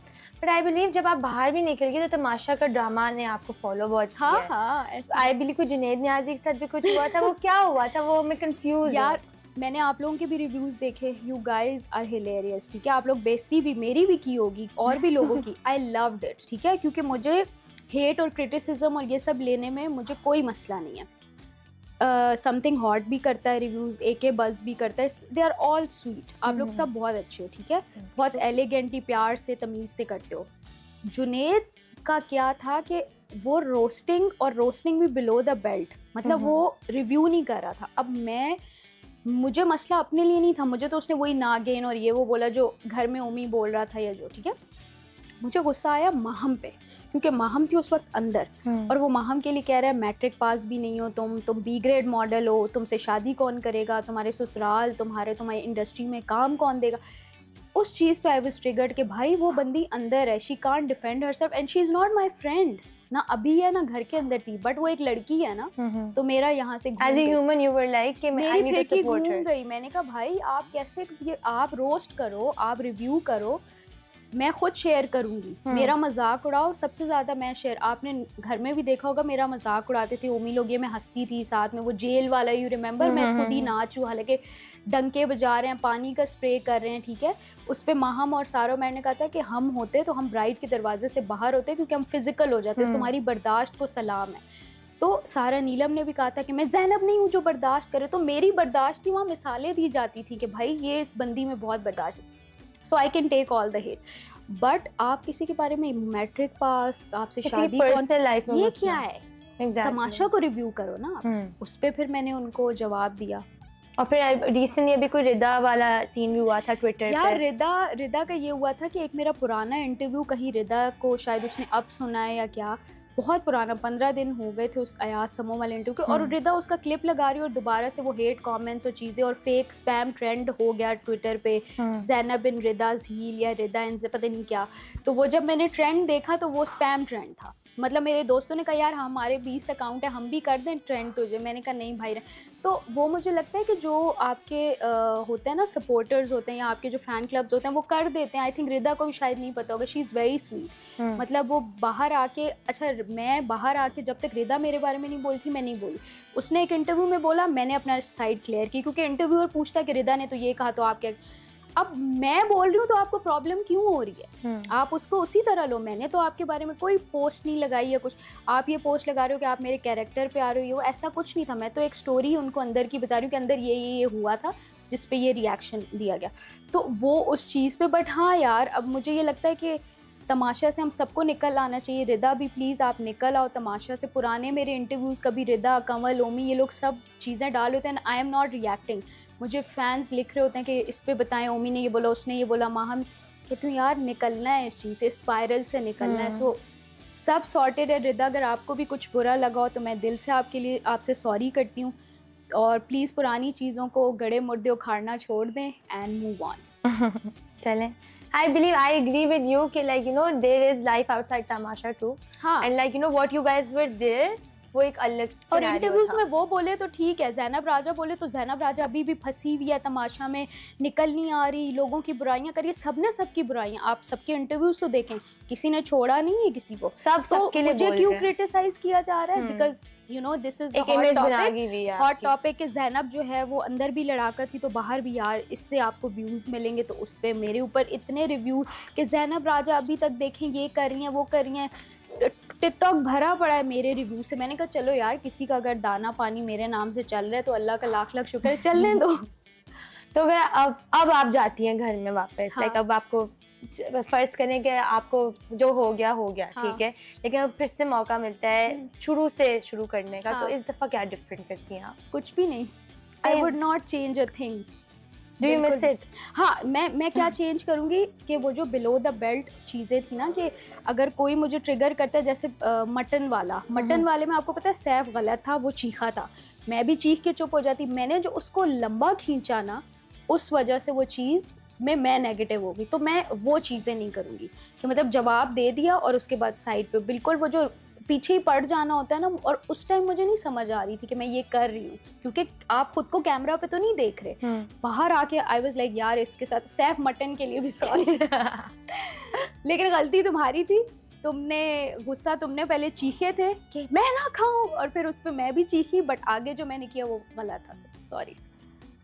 बट आई बिलीव जब आप बाहर भी निकल गए तो तमाशा का ड्रामा ने आपको फॉलो बहुत किया। हाँ आई बिलीव कुछ जुनैद नियाज़ी के साथ भी कुछ हुआ था, वो क्या हुआ था, वो मैं कंफ्यूज यार। मैंने आप लोगों के भी रिव्यूज देखे, यू गाइज आर हिलेरियस, ठीक है। आप लोग बेइज्जती भी मेरी भी की होगी और भी लोगों की, आई लव्ड इट, ठीक है, क्योंकि मुझे हेट और क्रिटिसिज्म और ये सब लेने में मुझे कोई मसला नहीं है। समथिंग हॉट भी करता है रिव्यूज़, AK बज़ भी करता है, दे आर ऑल स्वीट। आप लोग सब बहुत अच्छे हो, ठीक है, बहुत एलिगेंटली प्यार से तमीज़ से करते हो। जुनैद का क्या था कि वो रोस्टिंग भी बिलो द बेल्ट, मतलब वो रिव्यू नहीं कर रहा था। अब मुझे मसला अपने लिए नहीं था, मुझे तो उसने वही नागिन और ये वो बोला जो घर में उम्मी बोल रहा था या जो, ठीक है। मुझे गुस्सा आया महम पे, क्योंकि महम थी उस वक्त अंदर, और वो महम के लिए कह रहा है मैट्रिक पास भी नहीं हो तुम B ग्रेड मॉडल हो, तुमसे शादी कौन करेगा, तुम्हारे ससुराल तुम्हारी इंडस्ट्री में काम कौन देगा। उस चीज़ पे आई वाज ट्रिगर्ड कि भाई वो बंदी अंदर है, she can't defend herself and she is not my friend, ना अभी है ना घर के अंदर थी, बट वो एक लड़की है ना। तो मेरा यहाँ से as a human you were like कि मैं I need to support her. गई, मैंने कहा भाई आप कैसे, आप रोस्ट करो, आप रिव्यू करो, मैं खुद शेयर करूंगी, मेरा मजाक उड़ाओ, सबसे ज़्यादा मैं शेयर। आपने घर में भी देखा होगा मेरा मजाक उड़ाते थे ओमी लोग, ये मैं हंसती थी, साथ में वो जेल वाला यू रिमेंबर, मैं खुद ही नाच हूँ, हालांकि डंके बजा रहे हैं, पानी का स्प्रे कर रहे हैं, ठीक है। उस पर माहम और सारो मैंने कहा था कि हम होते तो हम ब्राइड के दरवाजे से बाहर होते, क्योंकि हम फिजिकल हो जाते, तुम्हारी बर्दाश्त को सलाम है। तो सारा नीलम ने भी कहा था कि मैं ज़ैनब नहीं हूँ जो बर्दाश्त करे, तो मेरी बर्दाश्त थी, वहाँ मिसालें दी जाती थी कि भाई ये इस बंदी में बहुत बर्दाश्त, so I can take all the hate. But आप किसी के बारे में मैट्रिक पास, आपसे शादी, पर्सनल लाइफ में ये क्या है, exactly. तमाशा को रिव्यू करो ना। उस पे फिर मैंने उनको जवाब दिया। और फिर रिसेंटली अभी कोई रिदा वाला सीन भी हुआ था ट्विटर यार पे। रिदा का ये हुआ था कि एक मेरा पुराना इंटरव्यू, कहीं रिदा को शायद उसने अब सुना है या क्या, बहुत पुराना, 15 दिन हो गए थे उस अयाज समो वाले इंटरव्यू के, और रिदा उसका क्लिप लगा रही है और दोबारा से वो हेट कमेंट्स और चीज़ें और फेक स्पैम ट्रेंड हो गया ट्विटर पे, ज़ैनब इन रिदाज़ हील या रिदा इनसे पता नहीं क्या। तो वो जब मैंने ट्रेंड देखा तो वो स्पैम ट्रेंड था, मतलब मेरे दोस्तों ने कहा यार हमारे 20 अकाउंट है, हम भी कर दें ट्रेंड तुझे। मैंने कहा नहीं भाई। तो वो मुझे लगता है कि जो आपके होते हैं ना सपोर्टर्स होते हैं या आपके जो फ़ैन क्लब्स होते हैं वो कर देते हैं। आई थिंक रिदा को भी शायद नहीं पता होगा, शी इज़ वेरी स्वीट। मतलब वो बाहर आके, अच्छा मैं बाहर आके जब तक रिदा मेरे बारे में नहीं बोली थी मैं नहीं बोली। उसने एक इंटरव्यू में बोला, मैंने अपना साइड क्लियर की, क्योंकि इंटरव्यूअर पूछता कि रिदा ने तो ये कहा तो आप क्या। अब मैं बोल रही हूँ तो आपको प्रॉब्लम क्यों हो रही है? आप उसको उसी तरह लो। मैंने तो आपके बारे में कोई पोस्ट नहीं लगाई है कुछ। आप ये पोस्ट लगा रहे हो कि आप मेरे कैरेक्टर पे आ रही हो, ऐसा कुछ नहीं था। मैं तो एक स्टोरी उनको अंदर की बता रही हूँ कि अंदर ये हुआ था जिस पे ये रिएक्शन दिया गया, तो वो उस चीज़ पे। बट हाँ यार, अब मुझे ये लगता है कि तमाशा से हम सबको निकल आना चाहिए। रिदा भी प्लीज़ आप निकल आओ तमाशा से। पुराने मेरे इंटरव्यूज़ कभी रिदा, कंवल, ओमी ये लोग सब चीज़ें डाल होते हैं, आई एम नॉट रिएक्टिंग। मुझे फैंस लिख रहे होते हैं कि इस पे बताएं, ओमी ने ये बोला, उसने ये बोला, माहम। कहती हूँ यार निकलना है इस चीज़ से, स्पाइरल से निकलना है। सो सब सॉर्टेड है। रिदा अगर आपको भी कुछ बुरा लगा हो तो मैं दिल से आपके लिए आपसे सॉरी करती हूँ, और प्लीज़ पुरानी चीज़ों को गड़े मुर्दे उखाड़ना छोड़ दें एंड मूव ऑन। चलें। I believe I agree with you कि like you know there is life outside Tamasha too. हाँ। And like you know what you guys were there, वो एक अलग और इंटरव्यूज में वो बोले तो ठीक है, ज़ैनब राजा बोले तो ज़ैनब राजा अभी भी फंसी हुई है तमाशा में, निकल नहीं आ रही, लोगों की बुराइयां करिए। सबने सबकी बुराइयां, आप सबके इंटरव्यूज तो देखें, किसी ने छोड़ा नहीं है किसी को। सब सबके लिए मुझे क्यों क्रिटिसाइज किया जा रहा है? Because you know this is hot topic कि ज़ैनब जो है वो अंदर भी लड़ाका थी तो बाहर भी। यार इससे आपको व्यूज़ मिलेंगे, तो उस पर मेरे ऊपर इतने रिव्यू कि ज़ैनब राजा अभी तक देखें ये कर रही हैं वो कर रही हैं। टिकटॉक भरा पड़ा है मेरे रिव्यू से। मैंने कहा चलो यार, किसी का अगर दाना पानी मेरे नाम से चल रहा है तो अल्लाह का लाख लाख शुक्र है, चलने दो। तो अगर अब आप जाती हैं घर में वापस, लाइक अब आपको फर्ज करें कि आपको जो हो गया ठीक है, लेकिन अब फिर से मौका मिलता है शुरू से शुरू करने का, तो इस दफ़ा क्या डिफरेंट करती हैं आप? कुछ भी नहीं। I would not change a thing. Do you miss it? हाँ, मैं क्या चेंज करूँगी कि वो जो बिलो द बेल्ट चीज़ें थी ना, कि अगर कोई मुझे ट्रिगर करता है, जैसे मटन वाले में आपको पता है सैफ गलत था, वो चीखा था, मैं भी चीख के चुप हो जाती। मैंने जो उसको लंबा खींचा ना, उस वजह से वो चीज़ में मैं नेगेटिव होगी। तो मैं वो चीज़ें नहीं करूँगी कि मतलब जवाब दे दिया और उसके बाद साइड पे बिल्कुल वो जो पीछे ही पड़ जाना होता है ना। और उस टाइम मुझे नहीं समझ आ रही थी कि मैं ये कर रही हूँ, क्योंकि आप खुद को कैमरा पे तो नहीं देख रहे। बाहर आके आई वाज लाइक यार इसके साथ सैफ मटन के लिए भी सॉरी लेकिन गलती तुम्हारी थी। तुमने तुमने पहले चीखे थे कि मैं ना खाऊं, और फिर उस पर मैं भी चीखी, बट आगे जो मैंने किया वो गलत था। सॉरी।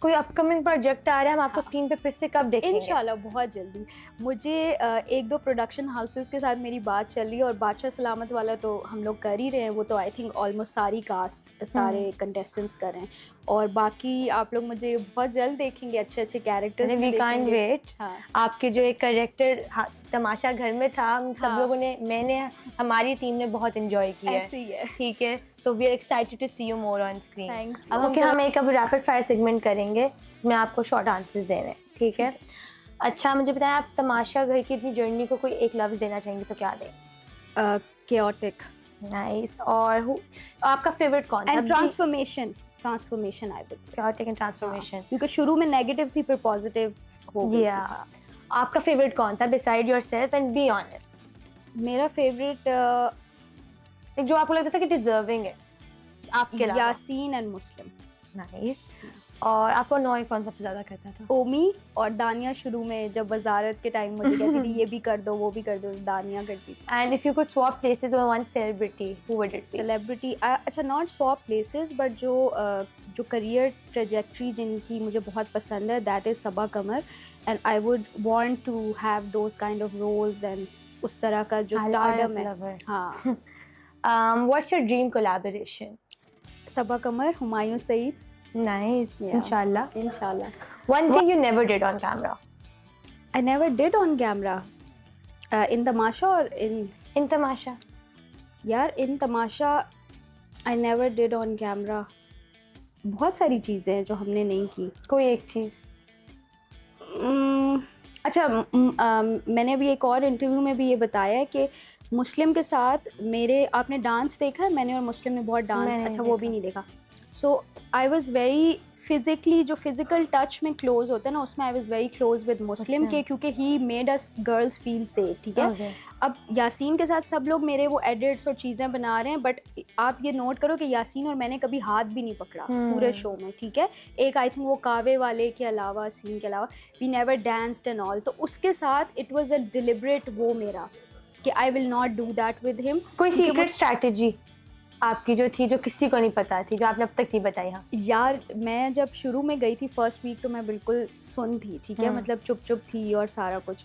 कोई अपकमिंग प्रोजेक्ट आ रहा है, हम आपको स्क्रीन पे फिर से कब देखेंगे? इंशाल्लाह बहुत जल्दी। मुझे एक दो प्रोडक्शन हाउसेस के साथ मेरी बात चल रही है, और बादशाह सलामत वाला तो हम लोग कर ही रहे हैं, वो तो आई थिंक ऑलमोस्ट सारी कास्ट सारे कंटेस्टेंट्स कर रहे हैं। और बाकी आप लोग मुझे बहुत जल्द देखेंगे अच्छे अच्छे कैरेक्टर्स में। We can't wait. आपके जो एक कैरेक्टर तमाशा घर में था, हम सब लोगों ने, मैंने, हमारी टीम ने बहुत एंजॉय किया है। ठीक है, तो we are excited to see you more on screen. अब हम एक रैपिड फायर सेगमेंट करेंगे, उसमें आपको शॉर्ट आंसर्स देने, ठीक है? अच्छा मुझे बताएं, आप तमाशा घर की अपनी जर्नी को कोई एक लफ्ज़ देना चाहेंगे तो क्या दें? chaotic। नाइस। और आपका फेवरेट कौन था? ट्रांसफॉर्मेशन आई वुड से। chaotic and transformation। क्योंकि शुरू में नेगेटिव थी, फिर पॉजिटिव हो गई। आपका फेवरेट कौन था beside yourself, and be honest? मेरा फेवरेट जो आपको लगता था कि डिजर्विंग है आपके अलावा? Yasin and Muslim. नाइस। और आपको अनॉय कौन सबसे ज्यादा करता था? ओमी और दानिया। शुरू में जब वजारत के टाइम मुझे कहती थी ये भी कर दो वो भी कर दो, दानिया करती थी। And if you could swap places with one celebrity, who would it be? Celebrity, अच्छा नॉट स्वैप प्लेसेस, बट जो करियर ट्रेजेक्ट्री जिनकी मुझे बहुत पसंद है, that is Saba Qamar. And I would want to have those kind of roles and उस तरह का जो स्टारडम है। हाँ। What's your dream collaboration? Saba Qamar, Humayun Saeed. Nice. Inshallah. One thing you never did on camera? I never did on camera. In Tamasha or in Tamasha? यार in Tamasha I never did on camera. बहुत सारी चीज़ें हैं जो हमने नहीं की। कोई एक चीज़? अच्छा, मैंने अभी एक और इंटरव्यू में भी ये बताया है कि मुस्लिम के साथ मेरे, आपने डांस देखा है? मैंने और मुस्लिम ने बहुत डांस, अच्छा वो भी नहीं देखा। So I was very physically जो फिजिकल टच में क्लोज होता है ना, उसमें I was very close with Muslim के, क्योंकि he made us girls feel safe, ठीक है। अब यासीन के साथ सब लोग मेरे वो एडिट्स और चीज़ें बना रहे हैं, बट आप ये नोट करो कि यासीन और मैंने कभी हाथ भी नहीं पकड़ा पूरे शो में, ठीक है। एक आई थिंक वो कावे वाले के अलावा, सीन के अलावा, we never danced and all. तो उसके साथ इट वाज अ डिलिबरेट वो मेरा कि I will not do that with him. कोई सीक्रेट स्ट्रैटेजी आपकी जो थी, जो किसी को नहीं पता थी, जो आपने अब तक नहीं बताई? हाँ यार, मैं जब शुरू में गई थी फर्स्ट वीक तो मैं बिल्कुल सुन थी, ठीक है, मतलब चुप चुप थी और सारा कुछ।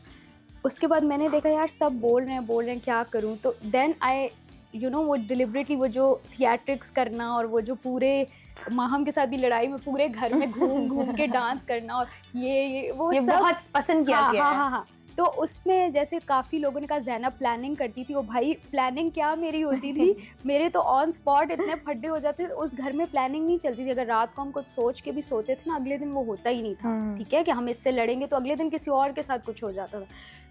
उसके बाद मैंने देखा यार सब बोल रहे हैं क्या करूं, तो देन आई वो डिलिबरेटली वो जो थिएट्रिक्स करना और वो जो पूरे माहम के साथ भी लड़ाई में पूरे घर में घूम घूम के डांस करना और ये सब बहुत पसंद किया गया है। हाँ। तो उसमें जैसे काफ़ी लोगों ने कहा ज़ैनब प्लानिंग करती थी, वो भाई प्लानिंग क्या मेरी होती थी मेरे तो ऑन स्पॉट इतने फड्डे हो जाते थे, उस घर में प्लानिंग नहीं चलती थी। अगर रात को हम कुछ सोच के भी सोते थे ना, अगले दिन वो होता ही नहीं था, ठीक है, कि हम इससे लड़ेंगे, तो अगले दिन किसी और के साथ कुछ हो जाता था।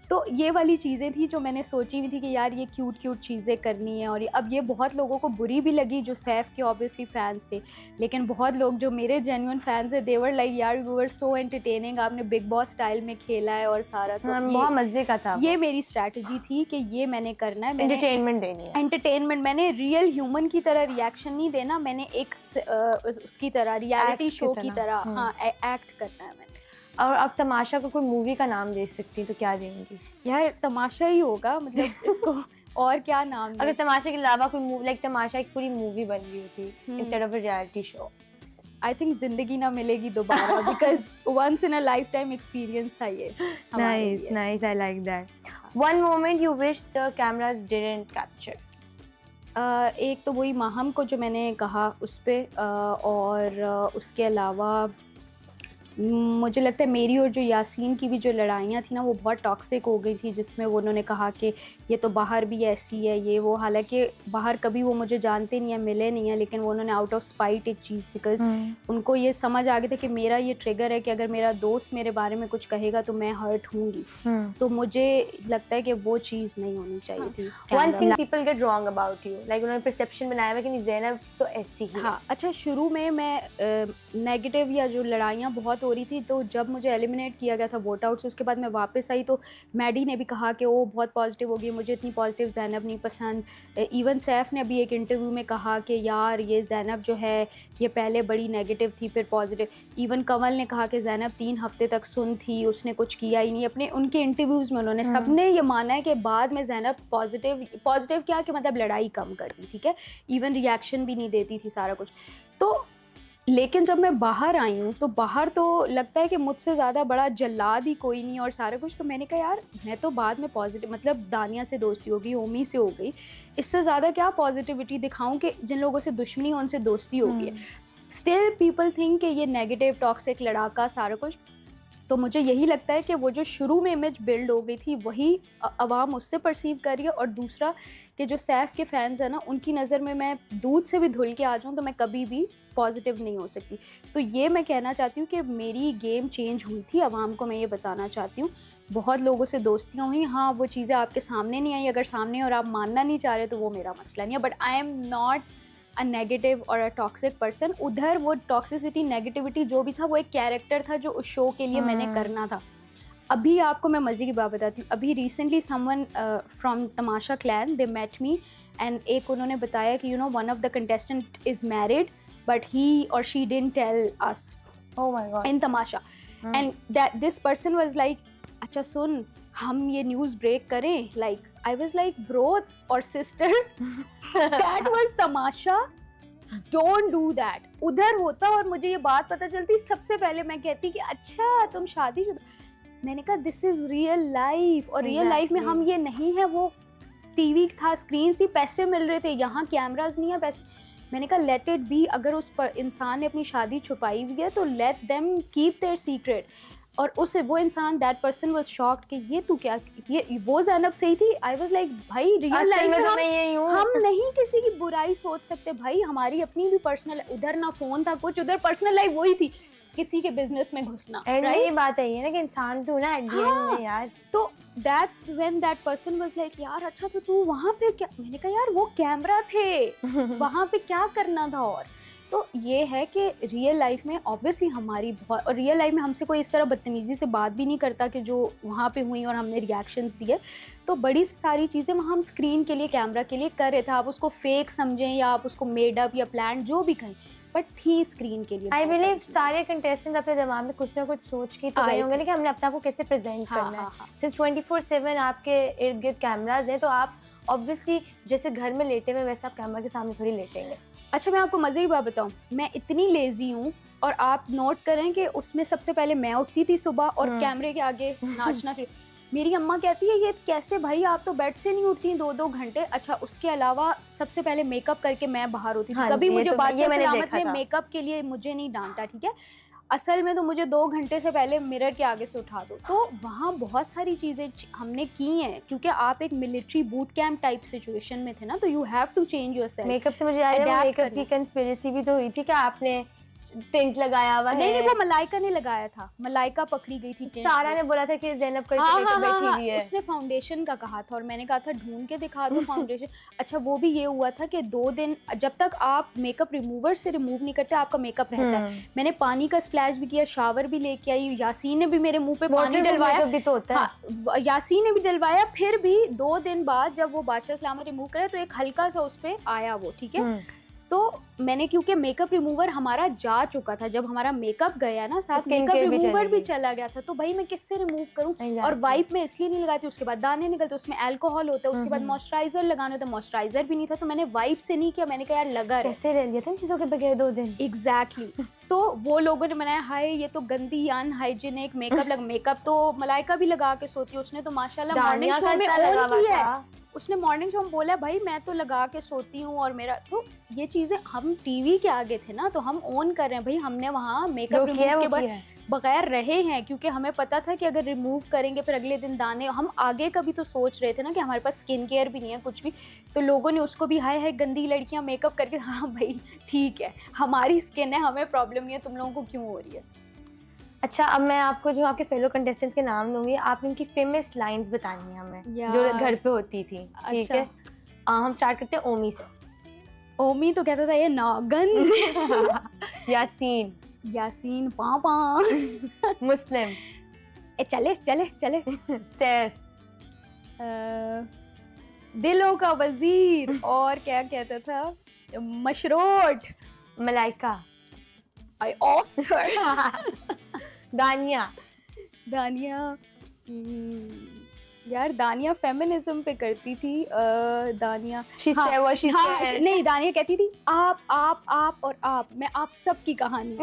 तो ये वाली चीज़ें थी जो मैंने सोची हुई थी कि यार ये क्यूट चीज़ें करनी है। और अब ये बहुत लोगों को बुरी भी लगी जो सैफ के ऑब्वियसली फैंस थे, लेकिन बहुत लोग जो मेरे जेन्युइन फैंस है, दे वर लाइक यार यू वर सो एंटरटेनिंग, आपने बिग बॉस स्टाइल में खेला है और सारा। तो बहुत मजे का था। ये मेरी स्ट्रैटेजी थी कि ये मैंने करना है, एंटरटेनमेंट देनी है, एंटरटेनमेंट। मैंने रियल ह्यूमन की तरह रिएक्शन नहीं देना, मैंने एक उसकी तरह रियलिटी शो की तरह हाँ एक्ट करना है मैंने। और अब तमाशा को कोई मूवी का नाम दे सकती है तो क्या देंगी? यार तमाशा ही होगा, मतलब इसको और क्या नाम अगर तमाशा के अलावा कोई मूवी, लाइक तमाशा एक पूरी मूवी बन गई होती instead of a reality show, I think Zindagi Na Milegi Dobara, because once in a lifetime experience था ये। Nice, I like that. One moment you wish the cameras didn't capture? एक तो वही माहम को जो मैंने कहा उस पर, और उसके अलावा मुझे लगता है मेरी और जो यासीन की भी जो लड़ाइयाँ थी ना, वो बहुत टॉक्सिक हो गई थी, जिसमें वो उन्होंने कहा कि ये तो बाहर भी ऐसी है ये वो, हालांकि बाहर कभी वो मुझे जानते नहीं है, मिले नहीं है, लेकिन वो उन्होंने आउट ऑफ स्पाइट एक चीज़, बिकॉज उनको ये समझ आ गया था कि मेरा ये ट्रिगर है कि अगर मेरा दोस्त मेरे बारे में कुछ कहेगा तो मैं हर्ट होंगी। तो मुझे लगता है कि वो चीज़ नहीं होनी चाहिए थी। One thing people get wrong about you, like उन्होंने परसेप्शन बनाया हुआ कि नहीं ज़ैनब तो ऐसी ही। हाँ अच्छा, शुरू में मैं नेगेटिव या जो लड़ाइयाँ बहुत हो रही थी, तो जब मुझे एलिमिनेट किया गया था वोट आउट से, उसके बाद मैं वापस आई तो मैडी ने भी कहा कि वो बहुत पॉजिटिव हो गई, मुझे इतनी पॉजिटिव ज़ैनब नहीं पसंद। इवन सैफ ने अभी एक इंटरव्यू में कहा कि यार ये ज़ैनब जो है ये पहले बड़ी नेगेटिव थी फिर पॉजिटिव। इवन कमल ने कहा कि ज़ैनब 3 हफ्ते तक सुन थी, उसने कुछ किया ही नहीं। अपने उनके इंटरव्यूज़ में उन्होंने सबने ये माना है कि बाद में ज़ैनब पॉजिटिव क्या कि मतलब लड़ाई कम करती, ठीक है, इवन रिएक्शन भी नहीं देती थी, सारा कुछ। तो लेकिन जब मैं बाहर आई हूँ तो बाहर तो लगता है कि मुझसे ज़्यादा बड़ा जल्लाद ही कोई नहीं और सारा कुछ। तो मैंने कहा यार मैं तो बाद में पॉजिटिव, मतलब दानिया से दोस्ती हो गई, ओमी से हो गई, इससे ज़्यादा क्या पॉजिटिविटी दिखाऊं कि जिन लोगों से दुश्मनी हो उनसे दोस्ती हो गई है। स्टिल पीपल थिंक कि ये नेगेटिव टॉक्सिक लड़ाका सारा कुछ। तो मुझे यही लगता है कि वो जो शुरू में इमेज बिल्ड हो गई थी वही अवाम उससे परसीव कर रही है। और दूसरा कि जो सैफ के फैंस हैं ना, उनकी नज़र में मैं दूध से भी धुल के आ जाऊँ तो मैं कभी भी पॉजिटिव नहीं हो सकती। तो ये मैं कहना चाहती हूँ कि मेरी गेम चेंज हुई थी, अवाम को मैं ये बताना चाहती हूँ। बहुत लोगों से दोस्तियाँ हुई, हाँ वो चीज़ें आपके सामने नहीं आई, अगर सामने और आप मानना नहीं चाह रहे तो वो मेरा मसला नहीं है। But I am not a negative और अ टॉक्सिक पर्सन। उधर वो टॉक्सिसिटी नेगेटिविटी जो भी था वो एक कैरेक्टर था जो उस शो के लिए मैंने करना था। अभी आपको मैं मज़े की बात बताती हूँ, अभी recently someone from Tamasha clan they met me and एक उन्होंने बताया कि one of the contestant is married but he or she didn't tell us in Tamasha and that this person was like अच्छा सुन हम ये न्यूज़ ब्रेक करें। Like I was like bro or sister that was Tamasha, don't do that. उधर होता और मुझे ये बात पता चलती सबसे पहले मैं कहती कि अच्छा तुम शादीशुदा। मैंने कहा दिस इज रियल लाइफ और रियल लाइफ में हम ये नहीं है। वो टीवी था, स्क्रीन थी, पैसे मिल रहे थे, यहाँ कैमराज नहीं है, पैसे। मैंने कहा लेट इट बी। अगर उस पर इंसान ने अपनी शादी छुपाई हुई है तो let them keep their secret. और वो इंसान दैट पर्सन वाज शॉक्ड कि ये तू क्या, ये वो ज़ैनब सही थी। आई वाज लाइक भाई रियल लाइफ में हम नहीं किसी की बुराई सोच सकते भाई, हमारी अपनी भी पर्सनल, उधर ना फोन था कुछ, उधर पर्सनल लाइफ वही थी, किसी के बिजनेस में घुसना। ये बात है ना कि इंसान तू ना एट द एंड में यार। तो that's when that person was like यार अच्छा तो तू वहाँ पे क्या। मैंने कहा यार वो कैमरा थे वहाँ पे क्या करना था। और तो ये है कि रियल लाइफ में ऑब्वियसली हमारी बहुत, और रियल लाइफ में हमसे कोई इस तरह बदतमीज़ी से बात भी नहीं करता कि जो वहाँ पे हुई और हमने रिएक्शंस दिए। तो बड़ी सारी चीज़ें वहाँ हम स्क्रीन के लिए, कैमरा के लिए कर रहे थे। आप उसको फेक समझें या आप उसको मेड अप या प्लान जो भी कहें, बट थी स्क्रीन के लिए। आई बिलीव सारे कंटेस्टेंट अपने दिमाग में कुछ ना कुछ सोच के तो गए होंगे ना कि हमने अपने आप को कैसे प्रेजेंट करना है। सिर्फ 24/7 आपके इर्द गिर्द कैमराज हैं, तो आप ऑब्वियसली जैसे घर में लेटे हुए वैसे आप कैमरा के सामने थोड़ी लेटेंगे। अच्छा, मैं आपको मज़े की बात बताऊं, मैं इतनी लेज़ी हूँ, और आप नोट करें कि उसमें सबसे पहले मैं उठती थी सुबह और कैमरे के आगे नाचना। फिर मेरी अम्मा कहती है ये कैसे भाई, आप तो बेड से नहीं उठती 2-2 घंटे। अच्छा, उसके अलावा सबसे पहले मेकअप करके मैं बाहर होती थी। हाँ, कभी मुझे बादशाह सलामत ने था। मेकअप के लिए मुझे नहीं डांटा, ठीक है। असल में तो मुझे 2 घंटे से पहले मिरर के आगे से उठा दो। तो वहाँ बहुत सारी चीज़ें हमने की हैं, क्योंकि आप एक military boot camp type situation में थे ना, तो you have to change yourself. Makeup से मुझे याद है मेकअप की कंस्पिरेसी भी तो हुई थी कि आपने टेंट लगाया हुआ है। नहीं, वो मलाइका ने लगाया था, मलाइका पकड़ी गई थी। सारा ने बोला था कि ज़ैनब करके बैठी हुई है। उसने फाउंडेशन का कहा था और मैंने कहा था ढूंढ के दिखा दो फाउंडेशन। अच्छा, वो भी ये हुआ था कि 2 दिन जब तक आप मेकअप रिमूवर से रिमूव नहीं करते आपका मेकअप रहता है। मैंने पानी का स्प्लैश भी किया, शावर भी लेके आई, यासीन ने भी मेरे मुंह पे पानी डलवाया भी तो होता है। यासीन ने भी डलवाया। फिर भी 2 दिन बाद जब वो बादशाह सलामत रिमूव करे तो एक हल्का सा उस पे आया वो, ठीक है। तो मैंने, क्योंकि मेकअप रिमूवर हमारा जा चुका था, जब हमारा मेकअप गया ना साथ मेकअप रिमूवर भी चला गया था, तो भाई मैं किससे रिमूव करूं। और वाइप में इसलिए नहीं लगाती, उसके बाद दाने निकलते, उसमें अल्कोहल होता है, उसके बाद मॉइस्चराइजर लगाना होता है, मॉइस्चराइजर भी नहीं था, तो मैंने वाइप से नहीं किया। मैंने कहा यार लगा कैसे रह लिया था इन चीज़ों के बगैर 2 दिन। एग्जैक्टली। तो वो लोगों ने बनाया हाय ये तो गंदी अनहाइजीनिक मेकअप तो मलाइका भी लगा के सोती है, उसने तो माशाल्लाह मॉर्निंग शो में ऑन किया है। उसने मॉर्निंग शो में बोला भाई मैं तो लगा के सोती हूँ, और मेरा तो ये चीज़ें, हम टीवी के आगे थे ना, तो हम ऑन कर रहे हैं भाई, हमने वहाँ मेकअप रिमूव के बगैर रहे हैं, क्योंकि हमें पता था कि अगर रिमूव करेंगे फिर अगले दिन दाने। हम आगे का भी तो सोच रहे थे ना कि हमारे पास स्किन केयर भी नहीं है कुछ भी, तो लोगों ने उसको भी हाय हाय गंदी लड़कियां मेकअप करके। हाँ भाई ठीक है, हमारी स्किन है, हमें प्रॉब्लम नहीं है, तुम लोगों को क्यों हो रही है। अच्छा, अब मैं आपको जो आपके फेलो कंटेस्टेंट्स के नाम दूंगी, आप इनकी फेमस लाइंस बतानी है हमें जो घर पे होती थी, ठीक है। हम स्टार्ट करते हैं ओमी से। ओमी तो कहता था ये नागन। यासीन पापा। मुस्लिम चले चले चले। सैफ दिलों का वजीर। और क्या कहता था, मशरोट। मलाइका आई ऑस्कर। दानिया यार दानिया फेमिनिज्म पे करती थी। दानिया नहीं, दानिया कहती थी आप और आप, मैं आप सब की कहानी।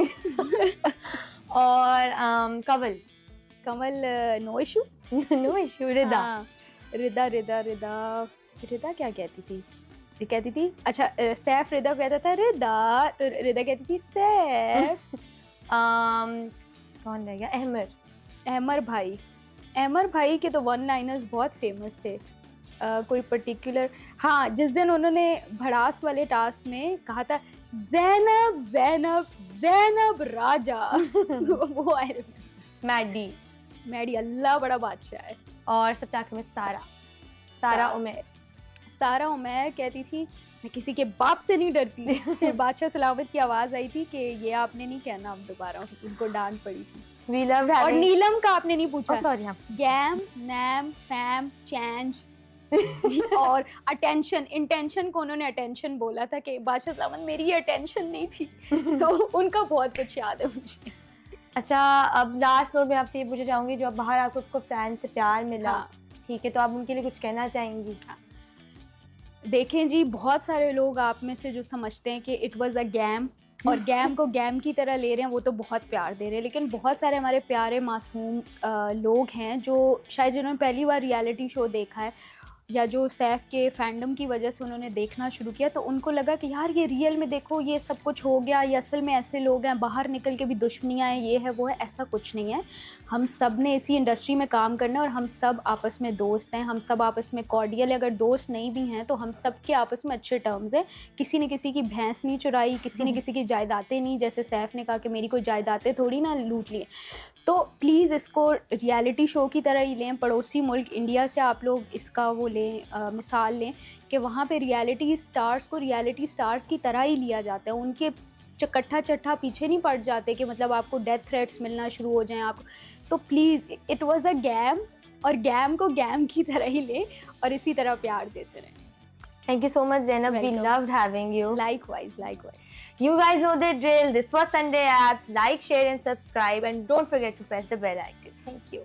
और कमल नो इशू। रिदा क्या कहती थी? अच्छा सैफ रिदा कहता था रिदा, तो रिदा कहती थी सैफ। कौन रह गया? अहमर भाई के तो वन लाइनर्स बहुत फेमस थे। कोई पर्टिकुलर, हाँ, जिस दिन उन्होंने भड़ास वाले टास्क में कहा था ज़ैनब ज़ैनब ज़ैनब राजा। वो मैडी अल्लाह बड़ा बादशाह है। और सबसे आखिर में सारा उमर कहती थी मैं किसी के बाप से नहीं डरती। फिर बादशाह सलामत की आवाज आई थी कि ये आपने नहीं कहना, अब दोबारा उनको डांट पड़ी थी। और नीलम का आपने नहीं पूछा। गैम, नैम, फैम, चेंज और अटेंशन। इंटेंशन को उन्होंने अटेंशन बोला था कि बादशाह सलामत मेरी ये अटेंशन नहीं थी। तो उनका बहुत कुछ याद है मुझे। अच्छा, अब लास्ट नोट में आपसे ये पूछना चाहूंगी, जो अब बाहर आपको फैन से प्यार मिला, ठीक है, तो आप उनके लिए कुछ कहना चाहेंगी? देखें जी, बहुत सारे लोग आप में से जो समझते हैं कि इट वाज अ गैम, और गैम को गैम की तरह ले रहे हैं, वो तो बहुत प्यार दे रहे हैं। लेकिन बहुत सारे हमारे प्यारे मासूम लोग हैं जो शायद जिन्होंने पहली बार रियलिटी शो देखा है, या जो सैफ के फैंडम की वजह से उन्होंने देखना शुरू किया, तो उनको लगा कि यार ये रियल में देखो ये सब कुछ हो गया, ये असल में ऐसे लोग हैं, बाहर निकल के भी दुश्मनियाँ हैं, ये है वो है। ऐसा कुछ नहीं है। हम सब ने इसी इंडस्ट्री में काम करना है और हम सब आपस में दोस्त हैं, हम सब आपस में कॉर्डियल है। अगर दोस्त नहीं भी हैं तो हम सब के आपस में अच्छे टर्म्स हैं। किसी ने किसी की भैंस नहीं चुराई, किसी ने किसी की जायदादें नहीं, जैसे सैफ ने कहा कि मेरी कोई जायदादें थोड़ी ना लूट लिए। तो प्लीज़ इसको रियलिटी शो की तरह ही लें। पड़ोसी मुल्क इंडिया से आप लोग इसका वो लें, मिसाल लें कि वहाँ पे रियलिटी स्टार्स को रियलिटी स्टार्स की तरह ही लिया जाता है। उनके चकट्ठा चट्ठा पीछे नहीं पड़ जाते कि मतलब आपको डेथ थ्रेट्स मिलना शुरू हो जाएं आपको। तो please, it was a game, और गैम को गैम की तरह ही ले और इसी तरह प्यार देते रहें। Thank you so much, Zainab. We Welcome. loved having you. Likewise. You guys know the drill. This was Sunday Apps. Like, share, and subscribe. And don't forget to press the bell icon. Thank you.